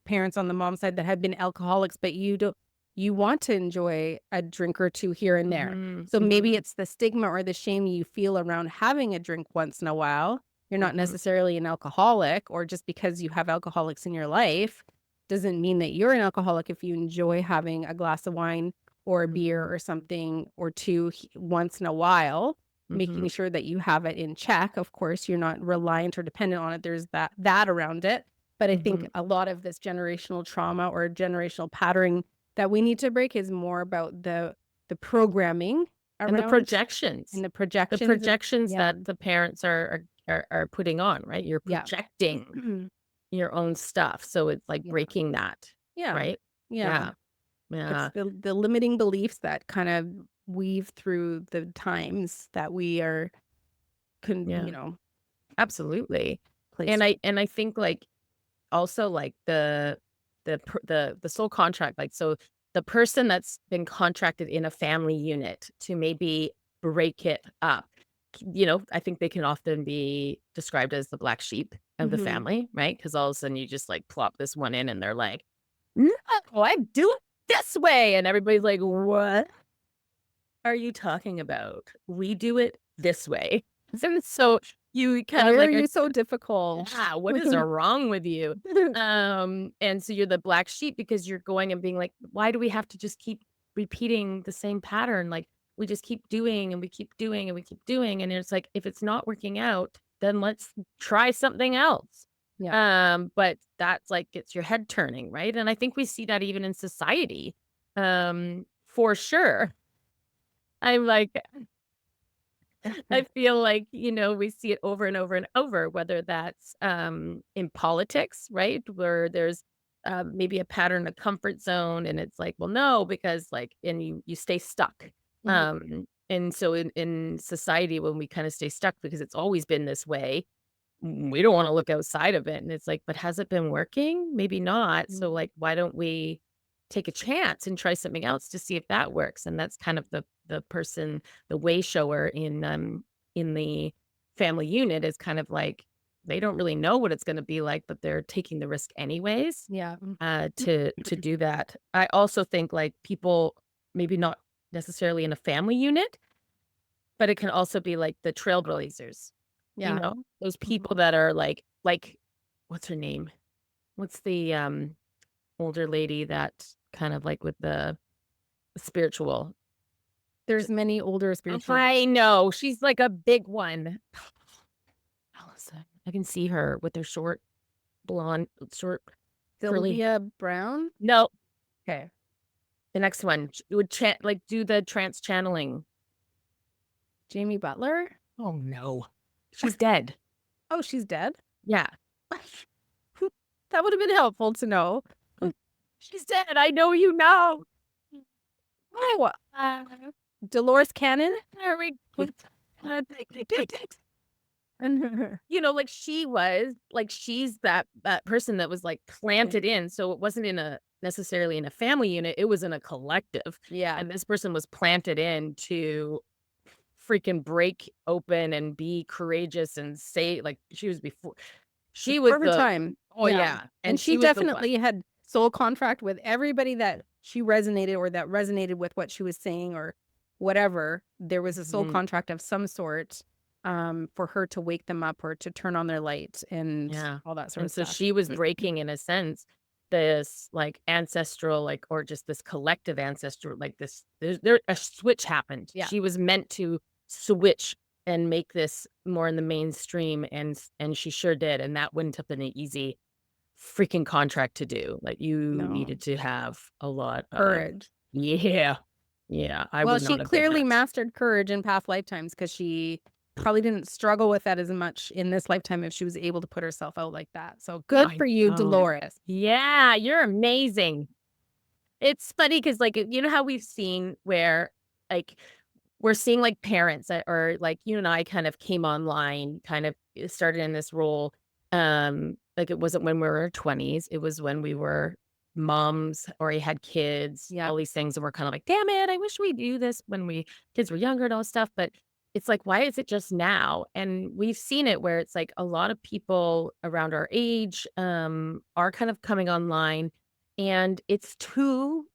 parents on the mom side that have been alcoholics, but you want to enjoy a drink or two here and there. Mhm. So maybe Mhm. it's the stigma or the shame you feel around having a drink once in a while. You're not Mhm. necessarily an alcoholic, or just because you have alcoholics in your life doesn't mean that you're an alcoholic if you enjoy having a glass of wine or a beer Mhm. or something or two once in a while, making Mhm. sure that you have it in check. Of course, you're not reliant or dependent on it. There's that around it, but I think Mhm. a lot of this generational trauma or generational patterning that we need to break is more about the programming And around and the the projections. projections Yeah. that the parents are putting on, right? You're Yeah. projecting your own stuff, so it's like Yeah. breaking that, Yeah. right? Yeah. Yeah. It's Yeah. the limiting beliefs that kind of weave through the times that we are Yeah. Absolutely. placed. And I think, like, also, like, the soul contract, like, so the person that's been contracted in a family unit to maybe break it up, I think they can often be described as the black sheep of the Mhm. family, right? Because all of a sudden you just, like, plop this one in and they're like, "No, I do it this way," and everybody's like, "What are you talking about? We do it this way." So you kind Why of are like you so difficult? yeah, what is wrong with you? And so you're the black sheep because you're going and being like, why do we have to just keep repeating the same pattern? Like we just keep doing and we keep doing and we keep doing. And it's like, if it's not working out, then let's try something else. Yeah. But that's like gets your head turning, right? And I think we see that even in society. For sure. I'm like, I feel like, we see it over and over and over, whether that's in politics, right? Where there's maybe a pattern, a comfort zone, and it's like, well, no, because like, and you stay stuck. Mhm. And so in society, when we kind of stay stuck because it's always been this way, we don't want to look outside of it. And it's like, but has it been working? Maybe not. So Mhm. like, why don't we take a chance and try something else to see if that works? And that's kind of the person, the way shower in the family unit is kind of like they don't really know what it's going to be like, but they're taking the risk anyways Yeah. to do that. I also think like people maybe not necessarily in a family unit, but it can also be like the trailblazers, Yeah. those Mhm. people that are like what's her name? What's the older lady that kind of like with the spiritual? There's many older spiritual. I know, she's like a big one. Allison, I can see her with her short blonde, short curly. Sylvia Brown? No, Okay. the next one would like do the trance channeling. Jamie Butler? Oh no, she's dead. Oh, she's dead? Yeah, That would have been helpful to know. she's dead. I know you know. Oh, Dolores Cannon? There we go. And You know, like she's that person that was like planted in. So it wasn't necessarily in a family unit. It was in a collective. yeah, And this person was planted in to freaking break open and be courageous and say like she was for her the time. oh Yeah. yeah. And she she was the one. definitely had soul contract with everybody that she resonated or that resonated with what she was saying or whatever. There was a soul Mhm. contract of some sort for her to wake them up or to turn on their light and Yeah. all that sort And of so stuff. she was breaking in a sense this like ancestral like or just this collective ancestral like this there a switch happened. Yeah. She was meant to switch and make this more in the mainstream and she sure did and that wouldn't have been an easy freaking contract to do. Like you No. needed to have a lot of Courage. yeah. Yeah, I Well, would she not have been clearly that. mastered courage in past lifetimes because she probably didn't struggle with that as much in this lifetime if she was able to put herself out like that. So good I for you, know. Dolores. Yeah, you're amazing. It's funny because, like, you know how we've seen where, like, we're seeing, like, parents that or, like, you and I kind of came online, kind of started in this role, like, it wasn't when we were in our 20s, it was when we were moms or we had kids, Yeah. all these things, and we're kinda like, "Damn it, I wish we do this when kids were younger and all this stuff," but it's like, why is it just now? And we've seen it where it's like a lot of people around our age, are kind of coming online, and it's to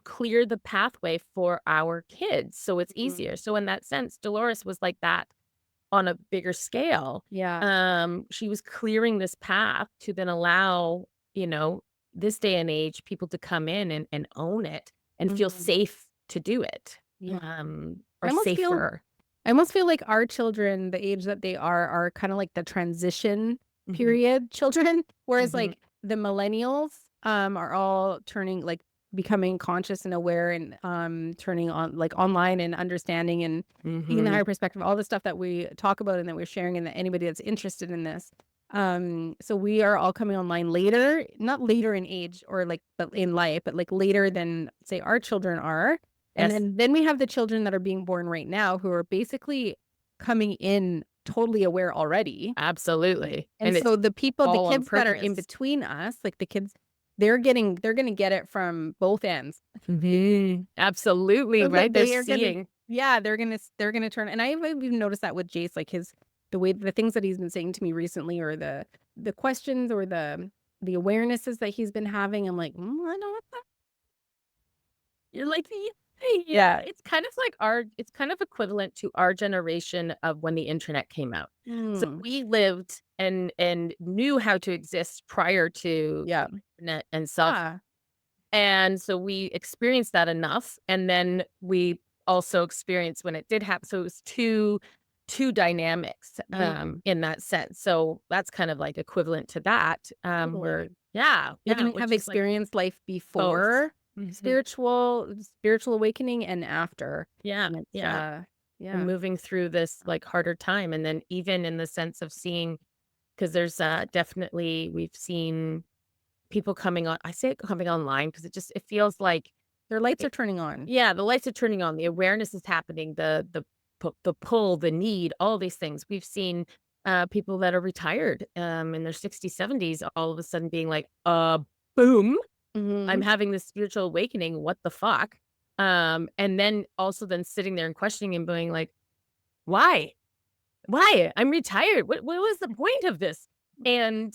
clear the pathway for our kids, so it's Mhm. easier. So in that sense, Dolores was like that on a bigger scale. Yeah. She was clearing this path to then allow, you know, this day and age, people to come in and own it and feel Mhm. safe to do it, Yeah. I or almost feel safer. I almost feel like our children, the age that they are kind of like the transition Mhm, period children, whereas mhm, like the millennials are all turning like becoming conscious and aware and turning on like online and understanding and taking a mhm. higher perspective, all the stuff that we talk about and that we're sharing and that anybody that's interested in this. So we are all coming online later, not later in age or like but in life, but like later than say our children are. And Yes, then we have the children that are being born right now who are basically coming in totally aware already. absolutely, And and it's so the all on kids that are in purpose. between us, like the kids, they're gonna get it from both ends. Mhm. Absolutely, So right? that They're they are gonna seeing. yeah, they're gonna turn and I've even noticed that with Jace, like the things that he's been saying to me recently or the questions or the awarenesses that he's been having. I'm like, I know what that You're like, yeah, it's kind of like it's kind of equivalent to our generation of when the internet came out. So mm, we lived and knew how to exist prior to yeah. the internet and stuff. Yeah. And so we experienced that enough. And then we also experienced when it did happen. So it was two dynamics Mm, in that sense. So that's kind of like equivalent to that. Where totally. yeah, They yeah, didn't have which is like experienced life both. before Mhm. spiritual awakening and after. Yeah, And it's, yeah. And yeah. moving through this, like, harder time, and then even in the sense of seeing, because there's, definitely we've seen people coming on I say it coming online because it feels like Their lights are it turning on. yeah, the lights are turning on, the awareness is happening, the pull, the need, all these things. We've seen, people that are retired, in their 60s, 70s all of a sudden being like, boom." I'm Mhm. having this spiritual awakening, what the fuck? And then also then sitting there and questioning and being like, "Why? Why? I'm retired. What was the point of this?" And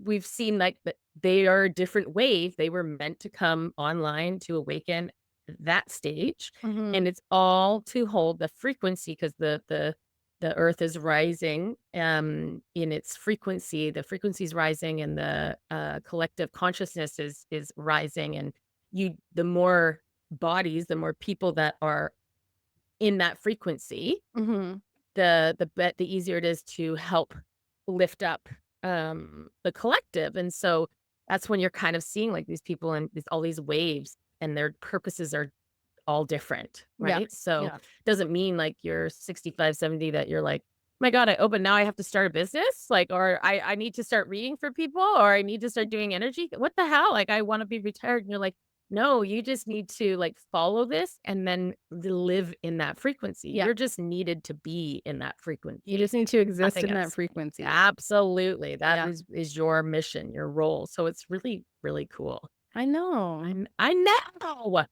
we've seen like that they are a different wave. They were meant to come online to awaken that stage. And Mhm. it's all to hold the frequency because the earth is rising in its frequency. The frequency is rising and the collective consciousness is rising. And the more bodies, the more people that are in that frequency, Mhm. the easier it is to help lift up the collective. And so that's when you're kind of seeing like these people and all these waves, and their purposes are all different, Yeah. right? So Yeah. doesn't mean like you're 65, 70 that you're like, my God, now I have to start a business, like, or I need to start reading for people, or I need to start doing energy. What the hell? Like, I want to be retired. And you're like, no, you just need to like follow this and then live in that frequency. Yeah. You're just needed to be in that frequency. You just need to exist Nothing in that else. frequency. Absolutely. That Yeah. is your mission, your role. So it's really, really cool. I know. I know.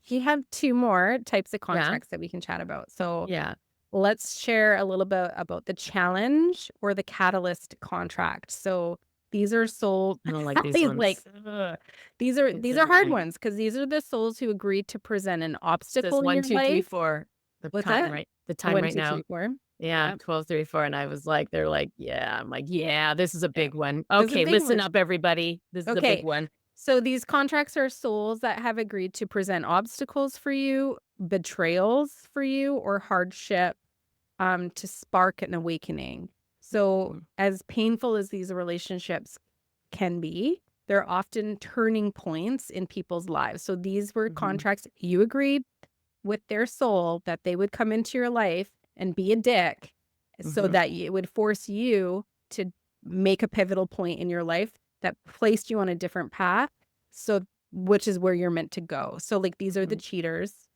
We have 2 more types of Yeah. contracts that we can chat about. So Yeah. let's share a little bit about the challenge or the catalyst contract. So these are soul I don't like these Alli's ones. like, "Ugh." These are hard ones because these are the souls who agreed to present an Says obstacle in 1, your 2, 3, life. 4. The What's time, that? right? The time 1, right 2, now. 3, 4. Yeah, Yep. 12, 3, 4. And I was like, they're like, yeah. I'm like, yeah, this is a Yeah. big one. This is a Okay, big listen one. up, everybody. This is a big Okay. one. So these contracts are souls that have agreed to present obstacles for you, betrayals for you, or hardship to spark an awakening. So Mm, as painful as these relationships can be, they're often turning points in people's lives. So these were mhm, contracts you agreed with their soul that they would come into your life and be a dick so mhm, that it would force you to make a pivotal point in your life that placed you on a different path. So, which is where you're meant to go. So, like, these are the mhm. cheaters,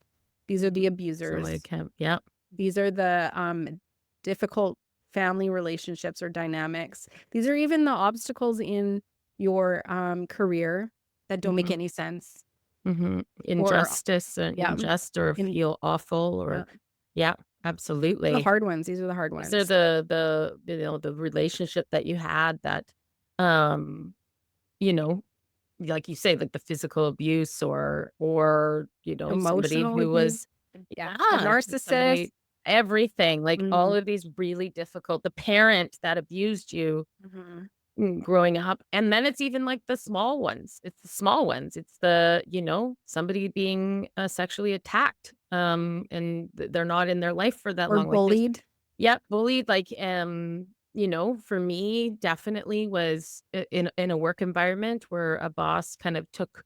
these are the So like, abusers, yep. these are the difficult family relationships or dynamics. These are even the obstacles in your career that don't make Mhm, any sense. mhm. Or, Injustice and yeah, unjust or in, feel awful yeah, or yeah, the absolutely. hard ones. These are the hard These are ones. the relationship that you had that, um, you know, like you say, like the physical abuse or somebody Emotional who abuse. was Yeah. A yeah, narcissist. somebody everything, like all Mhm. of these really difficult the parent that abused you Mhm. growing up, and then it's even like the small ones. It's the small ones. It's somebody being, sexually attacked, and they're not in their life for that Or long, like, there's bullied. yep, bullied, like, for me, definitely was in a work environment where a boss kind of took,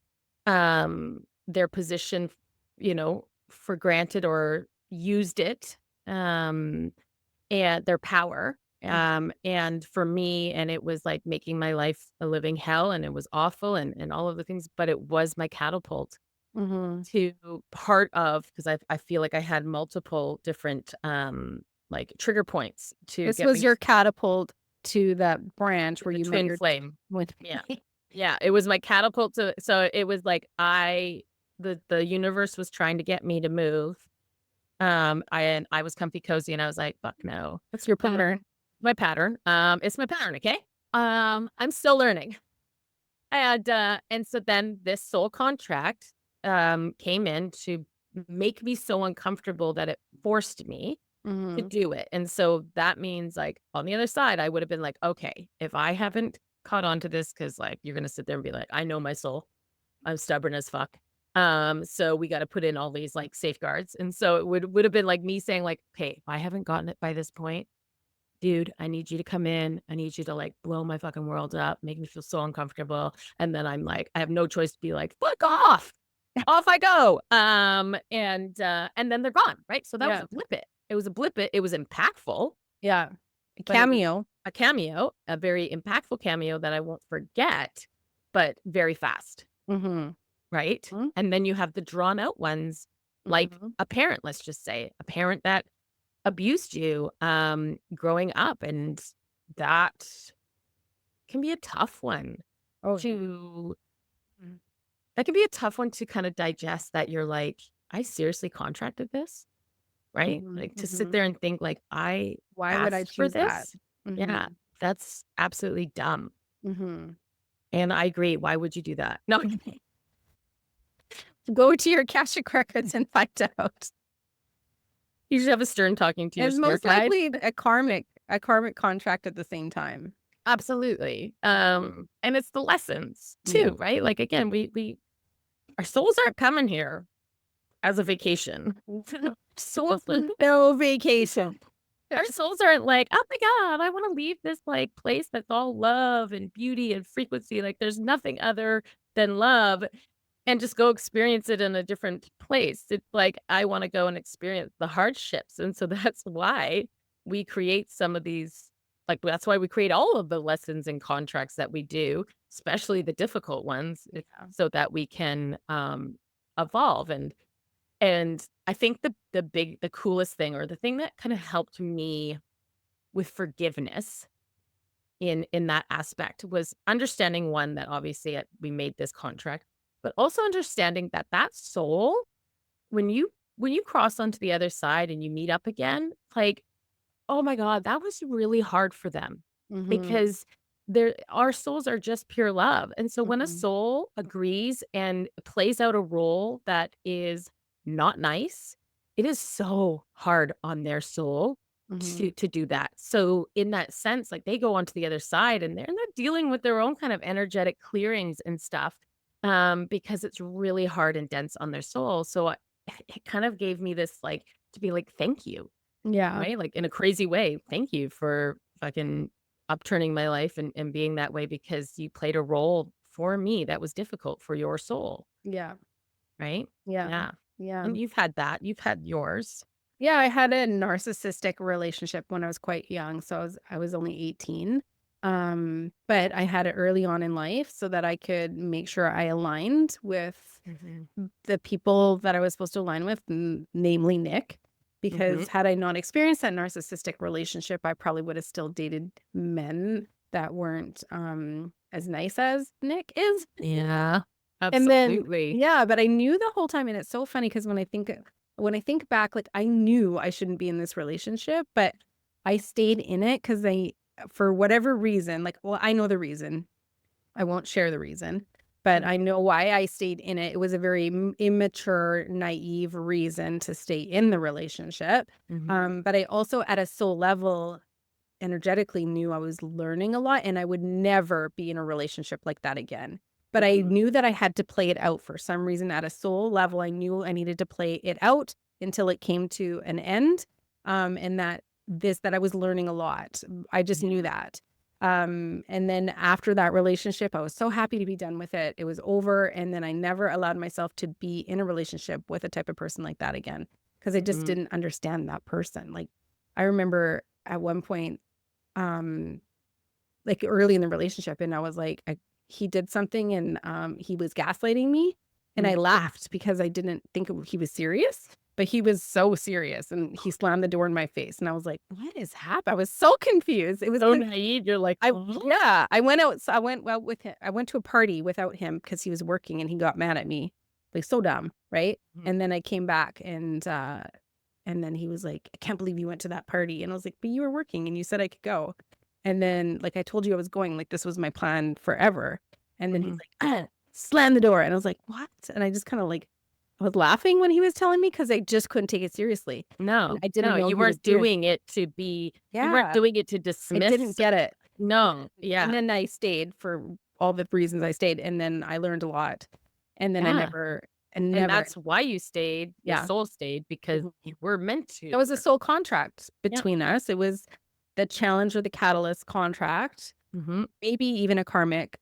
their position, for granted or used it, and their power, and for me and it was, like, making my life a living hell, and it was awful and all of the things, but it was my catapult Mhm. to part of because I feel like I had multiple different, like, trigger points to This get was me your catapult to that branch to where the you met twin your flame. with Yeah. Yeah, it was my catapult to so it was like the universe was trying to get me to move, and I was comfy cozy, and I was like, "Fuck no." That's your Um, pattern. my pattern, it's my pattern, okay? I'm still learning. And so then this soul contract, came in to make me so uncomfortable that it forced me to Mhm. do it, and so that means, like, on the other side, I would have been like, "Okay, if I haven't caught on to this, because like, you're gonna sit there and be like, I know my soul. I'm stubborn as fuck. So we gotta put in all these, like, safeguards," and so it would have been like me saying, like, "Hey, if I haven't gotten it by this point, dude, I need you to come in. I need you to, like, blow my fucking world up, make me feel so uncomfortable," and then I'm like, I have no choice to be like, "Fuck off! Off I go." And then they're gone, right? So that was Yeah. a blip it. It was a blip it. It was impactful, Yeah. A but it was cameo. a cameo, a very impactful cameo that I won't forget, but very fast, Mhm. right? Mhm. And then you have the drawn out ones, like Mhm. a parent, let's just say, a parent that abused you, growing up, and that can be a tough one Oh, yeah. to that can be a tough one to kinda digest that you're like, "I seriously contracted this?" Right? Mhm. Like, to sit Mhm. there and think like, "I Why would I asked for choose that? this?" Yeah, Mhm. that's absolutely dumb, Mhm. and I agree, why would you do that? No, Go to your Akashic records and find out. you should have a stern talking to your It's spirit most guide. likely a karmic contract at the same time. Absolutely, and it's the lessons Yeah. too, right? Like, again, we our souls aren't coming here as a vacation. So no vacation. Our souls aren't like, "Oh my god, I wanna leave this, like, place that's all love and beauty and frequency, like, there's nothing other than love, and just go experience it in a different place." It's like, I wanna go and experience the hardships, and so that's why we create some of these that's why we create all of the lessons and contracts that we do, especially the difficult ones, Yeah. so that we can, evolve, and I think the coolest thing or the thing that kinda helped me with forgiveness in that aspect was understanding, 1, that obviously, we made this contract, but also understanding that that soul, when you cross onto the other side and you meet up again, like, oh my god, that was really hard for them Mhm. because our souls are just pure love, and so when a Mhm. soul agrees and plays out a role that is not nice, it is so hard on their soul Mhm. to do that. So in that sense, like, they go onto the other side and they're not dealing with their own kind of energetic clearings and stuff, because it's really hard and dense on their soul. So, it kind of gave me this, like, to be like, "Thank you." Yeah. Right? Like, in a crazy way, thank you for fucking upturning my life and being that way because you played a role for me that was difficult for your soul, Yeah. right? Yeah. Yeah. Yeah. And you've had that. You've had yours. Yeah, I had a narcissistic relationship when I was quite young, so I was only 18. But I had it early on in life so that I could make sure I aligned with Mhm. the people that I was supposed to align with, namely Nick. Mhm. Because had I not experienced that narcissistic relationship, I probably would have still dated men that weren't as nice as Nick is. Yeah. And then Absolutely. yeah, but I knew the whole time, and it's so funny because when I think back, like, I knew I shouldn't be in this relationship, but I stayed in it because for whatever reason, like, well, I know the reason. I won't share the reason, but I Mhm. know why I stayed in it. It was a very immature, naive reason to stay in the relationship. Mhm. But I also, at a soul level, energetically knew I was learning a lot and I would never be in a relationship like that again. But I Mhm. knew that I had to play it out for some reason at a soul level. I knew I needed to play it out until it came to an end. And that I was learning a lot. I just knew Yeah. that. And then after that relationship, I was so happy to be done with it. It was over. And then I never allowed myself to be in a relationship with a type of person like that again because I just Mhm. didn't understand that person. Like, I remember at one point, um, like, early in the relationship, and I was like, he did something and, he was gaslighting me, and I Mm. laughed because I didn't think he was serious, but he was so serious, and he slammed the door in my face, and I was like, "What is happening?" I was so confused. It was So 'cause naive. You're like, I "Huh?" yeah, I went out I went out with him. I went to a party without him because he was working, and he got mad at me, like, so dumb, right? Mhm. And then I came back and then he was like, "I can't believe you went to that party." And I was like, "But you were working and you said I could go." And then, like, I told you I was going, like, this was my plan forever. And then he's Mhm. like, slam the door. And I was like, "What?" And I just kind of like, I was laughing when he was telling me because I just couldn't take it seriously. And No. I No, didn't know you he was weren't serious. doing it to be you weren't Yeah, doing it to I didn't dismiss. get it. No. And Yeah. then I stayed for all the reasons I stayed. And then I learned a lot. And then Yeah. and And never, that's why you stayed, your yeah. soul stayed because Mhm. you were meant That to. was a soul contract Yeah. between us. It was the challenge or the catalyst contract, Mhm. maybe even a karmic,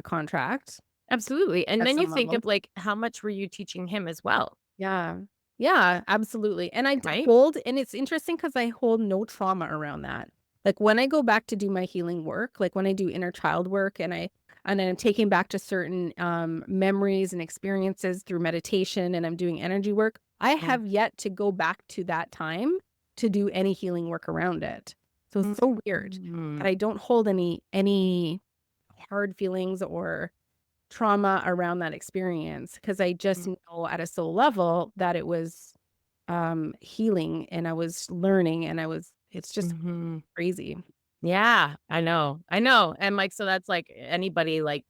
contract Absolutely, and at then you some think level. of, like, how much were you teaching him as well, Yeah. Yeah, absolutely, and right? and it's interesting because I hold no trauma around that. Like, when I go back to do my healing work, like, when I do inner child work and I'm taking back to certain, memories and experiences through meditation and I'm doing energy work, I Mm. have yet to go back to that time to do any healing work around it. So it's so weird that Mhm. I don't hold any hard feelings or trauma around that experience because I just Mm. know at a soul level that it was, healing and I was learning and it's just Mhm. crazy. Yeah, I know, and, like, so that's, like, anybody, like,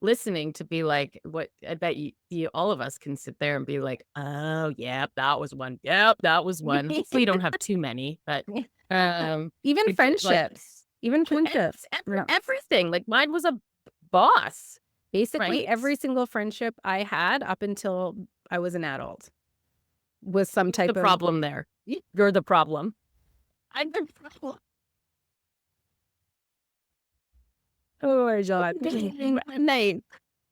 listening to be like, what I bet you all of us can sit there and be like, "Oh, yep, that was one. Yep, that was one." Hopefully, you don't have too many, but, Even it's like friendships, even friendships. Yeah. everything, like, mine was a boss, Basically, right? every single friendship I had up until I was an adult. was some Who's the type of problem there? You're the problem. I'm the problem. oh my god. Nice.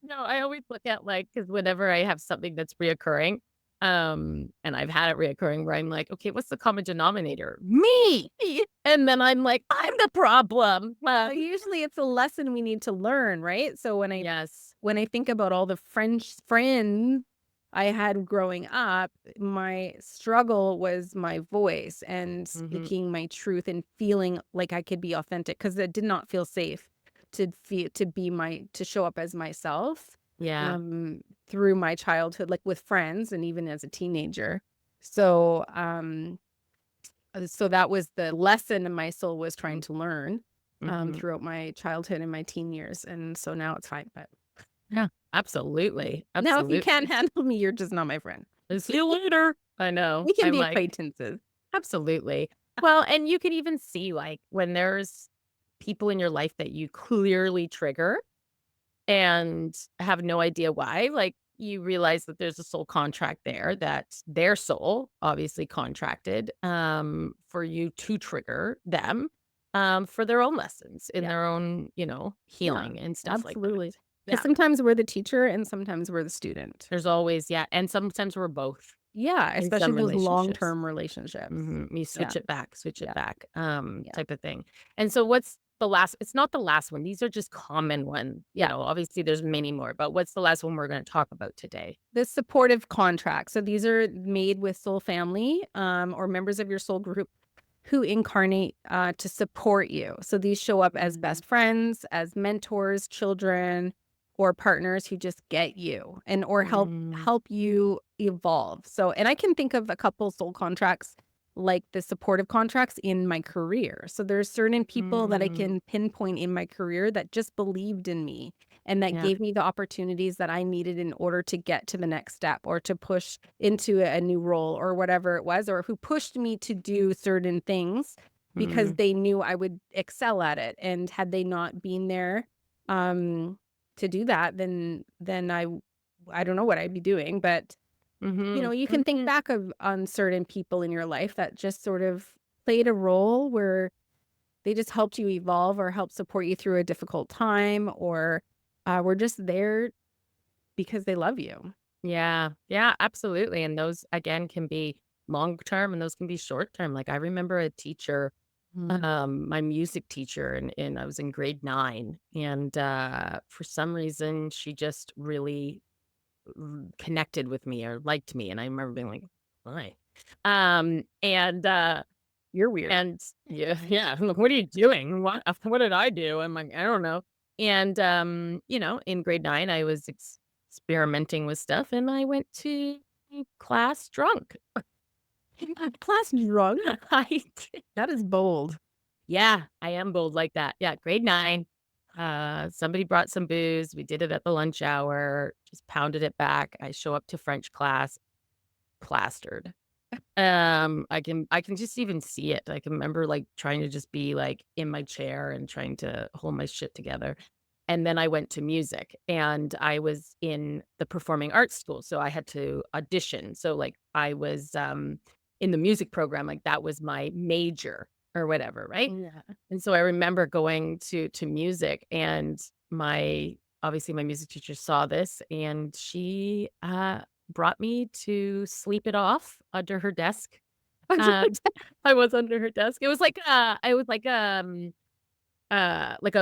No, I always look at, like, because whenever I have something that's reoccurring, and I've had it reoccurring where I'm like, "Okay, what's the common denominator? Me!" And then I'm like, "I'm the problem." Usually it's a lesson we need to learn, right? So Yes. when I think about all the French friends I had growing up, my struggle was my voice and Mhm. speaking my truth and feeling like I could be authentic because it did not feel safe to show up as myself Yeah. through my childhood, like with friends and even as a teenager. So so that was the lesson my soul was trying Mhm. to learn Mhm. throughout my childhood and my teen years. And so now it's fine. But Yeah. Absolutely. now if you can't Absolutely. handle me, you're just not my friend. See you later. I know. We can I'm be like, acquaintances. absolutely. Well, and you can even see, like, when there's people in your life that you clearly trigger and have no idea why, like, you realize that there's a soul contract there that their soul obviously contracted, for you to trigger them, for their own lessons in Yeah. their own, Yeah. healing and stuff like that. Absolutely. Because Yeah. sometimes we're the teacher and sometimes we're the student. There's always, yeah, and sometimes we're both Yeah. in Especially some those long relationships. term relationships. You Yeah. switch it Yeah. back, Yeah. type of thing. And so what's the last it's not the last one, these are just common one, Yeah. obviously there's many more, but what's the last one we're gonna talk about today? The supportive contract. So these are made with soul family or members of your soul group who incarnate to support you. So these show up as Mm, best friends, as mentors, children, or partners who just get you and or mm, help you evolve. So, and I can think of a couple soul contracts like the supportive contracts in my career. So there's certain people that I mm, can pinpoint in my career that just believed in me and that yeah, gave me the opportunities that I needed in order to get to the next step or to push into a new role or whatever it was, or who pushed me to do certain things because mm, they knew I would excel at it. And had they not been there to do that, then I don't know what I'd be doing. But mhm, you can think mhm, back of on certain people in your life that just sort of played a role where they just helped you evolve or help support you through a difficult time or were just there because they love you. yeah, yeah, absolutely, and those, again, can be long term and those can be short term, like, I remember a teacher, Mm. my music teacher, and I was in grade 9, and, for some reason, she just really connected with me or liked me, and I remember being like, "Why?" And, You're weird. and yeah, yeah, I'm like, "What are you doing? What did I do?" I'm like, "I don't know." And, in grade 9, I was experimenting with stuff, and I went to class drunk. Class drunk? I did. That is bold. Yeah, I am bold like that. Yeah, grade 9. Somebody brought some booze. We did it at the lunch hour, just pounded it back. I show up to French class, plastered. I can just even see it. I can remember, like, trying to just be, like, in my chair and trying to hold my shit together. And then I went to music, and I was in the performing arts school, so I had to audition. So, like, I was, in the music program, like, that was my major or whatever, right? Yeah. And so I remember going to music, and obviously, my music teacher saw this, and she, brought me to sleep it off under her desk. And I was under her desk. It was like a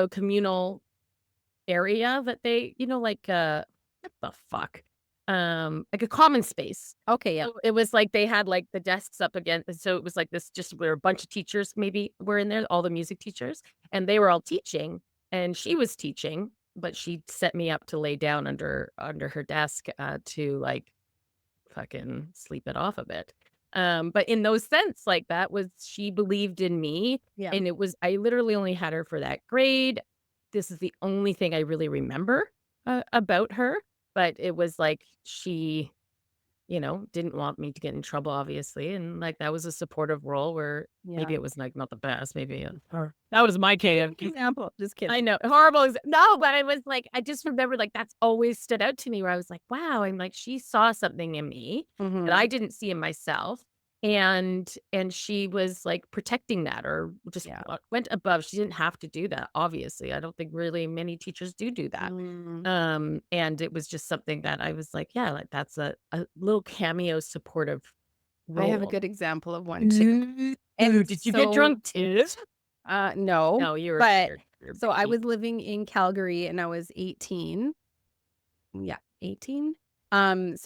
communal area that they, what the fuck? Like a common space. Okay, yeah. So it was like they had, like, the desks up again, and so it was like this, just where a bunch of teachers maybe were in there, all the music teachers, and they were all teaching, and she was teaching, but she set me up to lay down under her desk, to, like, fucking sleep it off a bit. But in those sense, like, that was she believed in me, Yeah. and I literally only had her for that grade. This is the only thing I really remember, about her, but it was like she didn't want me to get in trouble, obviously. And like that was a supportive role where Yeah. maybe it was like not the best. Maybe that was my case. Example. Just I kidding. know, horrible. No, but I was like, I just remember like that's always stood out to me where I was like, wow, I'm like, she saw something in me that Mhm. I didn't see in myself. And she was like protecting that or just Yeah. went above. She didn't have to do that, obviously. I don't think really many teachers do that. Mm. And it was just something that I was like, yeah, like that's a little cameo supportive I have a role. good example of one too. Ooh, And did you get so drunk too? no, No, you were but you're a so I baby. was living in Calgary and I was 18. Yeah, 18. And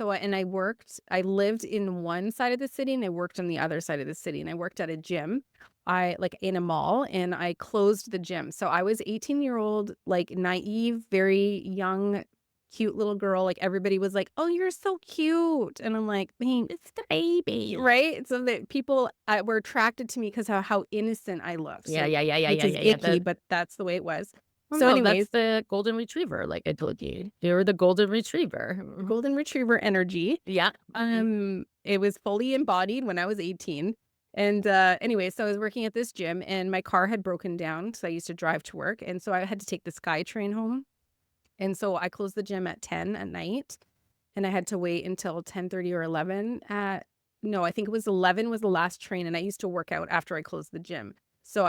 I lived in one side of the city and I worked on the other side of the city and I worked at a gym. I like in a mall and I closed the gym. So I was 18-year-old, like naive, very young, cute little girl. Like everybody was like, "Oh, you're so cute." And I'm like, "Thanks." It's the baby. Right? So that people were attracted to me because how innocent I looked. Yeah, So yeah, yeah, yeah, which yeah, is yeah, yeah. icky, but that's the way it was. Well, So no, that's anyways, the golden retriever, like I told you. You're the golden retriever. Mhm. golden retriever energy. Yeah. Mhm. It was fully embodied when I was 18. And anyway, so I was working at this gym and my car had broken down. So I used to drive to work. And so I had to take the Sky train home. And so I closed the gym at 10 at night. And I had to wait until 10:30 or 11 at no, I think it was 11 was the last train. And I used to work out after I closed the gym. So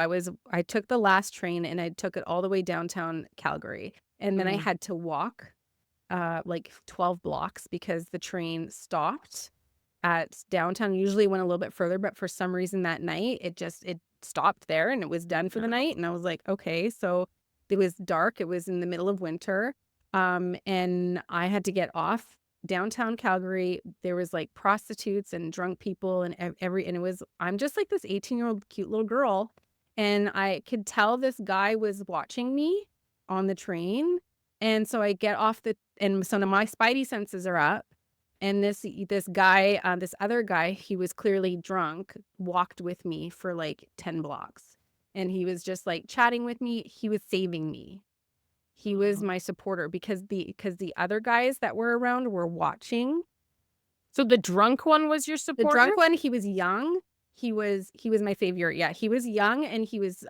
I took the last train and I took it all the way downtown Calgary. And then I Mm. had to walk like 12 blocks because the train stopped at downtown. Usually went a little bit further, but for some reason that night it stopped there and it was done for the Oh. night. And I was like, okay, so it was dark. It was in the middle of winter. And I had to get off downtown Calgary. There was like prostitutes and drunk people and and it was I'm just like this 18-year-old cute little girl. And I could tell this guy was watching me on the train. And so I get off and so now my spidey senses are up. And this other guy, he was clearly drunk, walked with me for like 10 blocks. And he was just like chatting with me. He was saving me. He was Oh. my supporter because the other guys that were around were watching. So the drunk one was your The supporter? drunk one, he was young. He was my favorite. Yeah, he was young and he was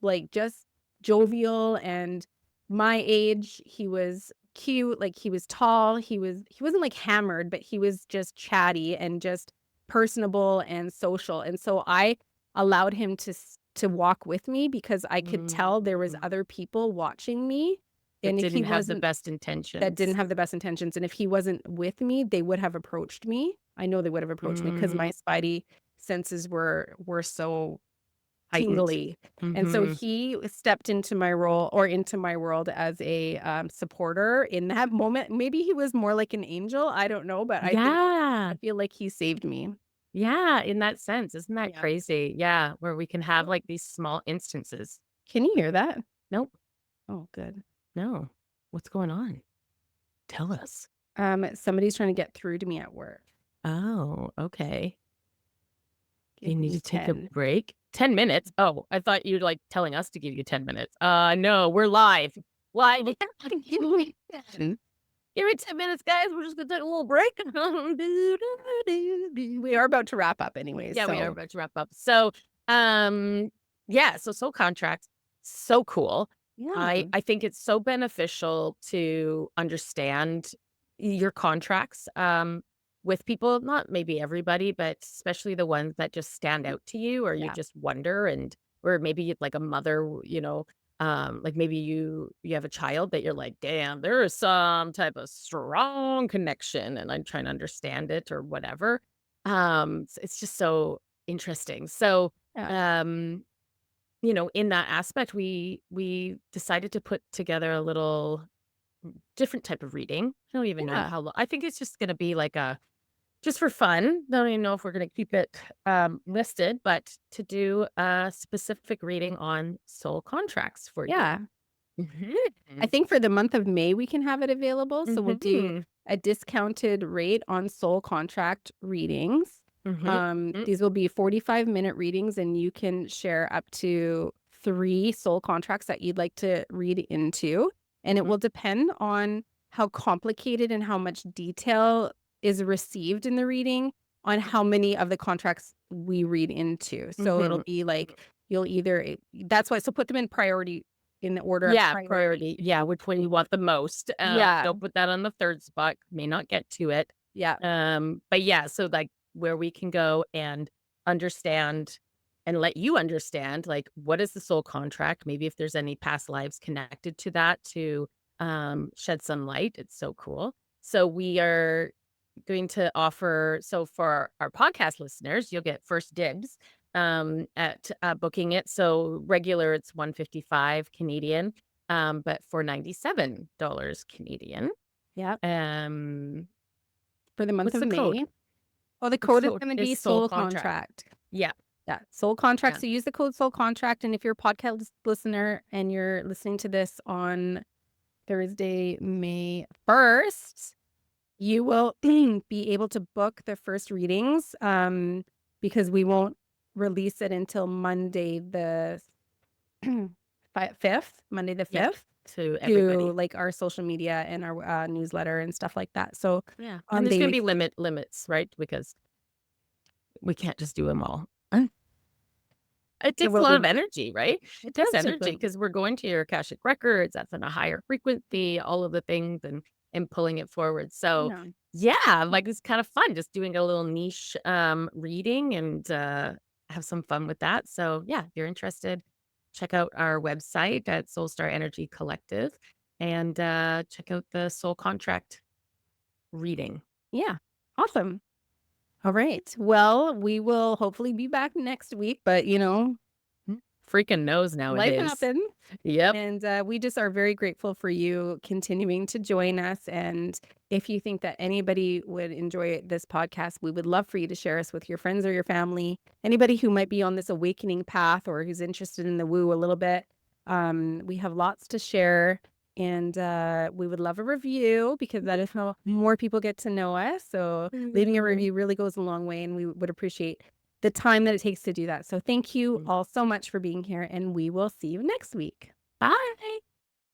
like just jovial and my age. He was cute, like he was tall. He wasn't like hammered, but he was just chatty and just personable and social. And so I allowed him to walk with me because I could tell there was Mm. other people watching me. That And if he didn't have the wasn't best that didn't intentions. have the best intentions, and if he wasn't with me, they would have approached me. I know they would have approached me because Mm. my spidey senses were so Heightened. tingly, and so Mhm. he stepped into my role or into my world as a, supporter in that moment. Maybe he was more like an angel, I don't know, but I Yeah. feel like he saved me. Yeah, in that sense. Isn't that Yeah. crazy? Yeah, where we can have, like, these small instances. Can you hear that? Nope. Oh, good. No. What's going on? Tell us. Somebody's trying to get through to me at work. Oh, okay. Do you Give need me to take a 10. break? 10 minutes? Oh, I thought you were, like, telling us to give you 10 minutes. No, we're live. Live. Give me 10. Give me 10 minutes, guys. We're just gonna take a little break. We are about to wrap up anyways, Yeah, we are so about to wrap up. So, yeah, so soul contracts, so cool. yeah. I think it's so beneficial to understand your contracts with people, not maybe everybody, but especially the ones that just stand out to you or you Yeah. just wonder and or maybe like a mother, like maybe you have a child that you're like, damn, there is some type of strong connection and I'm trying to understand it or whatever. It's just so interesting. So, Yeah. um, in that aspect, we decided to put together a little different type of reading. I don't even know Yeah. how long. I think it's just going to be like a just for fun. Don't even know if we're going to keep it listed, but to do a specific reading on soul contracts for you. Yeah. I Mhm. think for the month of May, we can have it available, so we'll do Mhm. a discounted rate on soul contract readings. Mhm. Mm. These will be 45-minute readings, and you can share up to 3 soul contracts that you'd like to read into, and it Mhm. will depend on how complicated and how much detail is received in the reading on how many of the contracts we read into. So it'll Mhm. be like you'll either that's why so put them in priority in the order of Yeah, priority. priority. Yeah, which one you want the most. Yeah. Don't put that on the 3rd spot, may not get to it. Yeah. But yeah, so, like, where we can go and understand and let you understand, like, what is the soul contract? Maybe if there's any past lives connected to that to, shed some light. It's so cool. So we are going to offer so for our podcast listeners, you'll get first dibs, at, booking it. So regular, it's 155 Canadian, but for $97 Canadian. Yeah. Um, For the month what's of the code? May. Oh, the The code is code gonna is be soul soul contract. contract. Yeah, Yeah, soul contract. yeah. So use the code soul contract. And if you're a podcast listener and you're listening to this on Thursday, May 1st, you will be able to book the first readings because we won't release it until Monday the 5th, Monday the Yeah, 5th, to to everybody. like our social media and our newsletter and stuff like that. So Yeah, and there's gonna they be limits, right? Because we can't just do them all. It there takes a will lot be of energy, right? It takes does take energy because we're going to your Akashic records, that's on a higher frequency, all of the things and pulling it forward. So, yeah. yeah, like, it's kind of fun just doing a little niche, reading and, have some fun with that. So, yeah, if you're interested, check out our website at Soul Star Energy Collective and, check out the soul contract reading. Yeah. Awesome. All right. Well, we will hopefully be back next week, but Freaking knows life nowadays. happens. Yep. And we just are very grateful for you continuing to join us. And if you think that anybody would enjoy this podcast, we would love for you to share us with your friends or your family. Anybody who might be on this awakening path or who's interested in the woo a little bit. We have lots to share. And we would love a review because that is how more people get to know us. So leaving a review really goes a long way. And we would appreciate the time that it takes to do that. So thank you all so much for being here, and we will see you next week. Bye.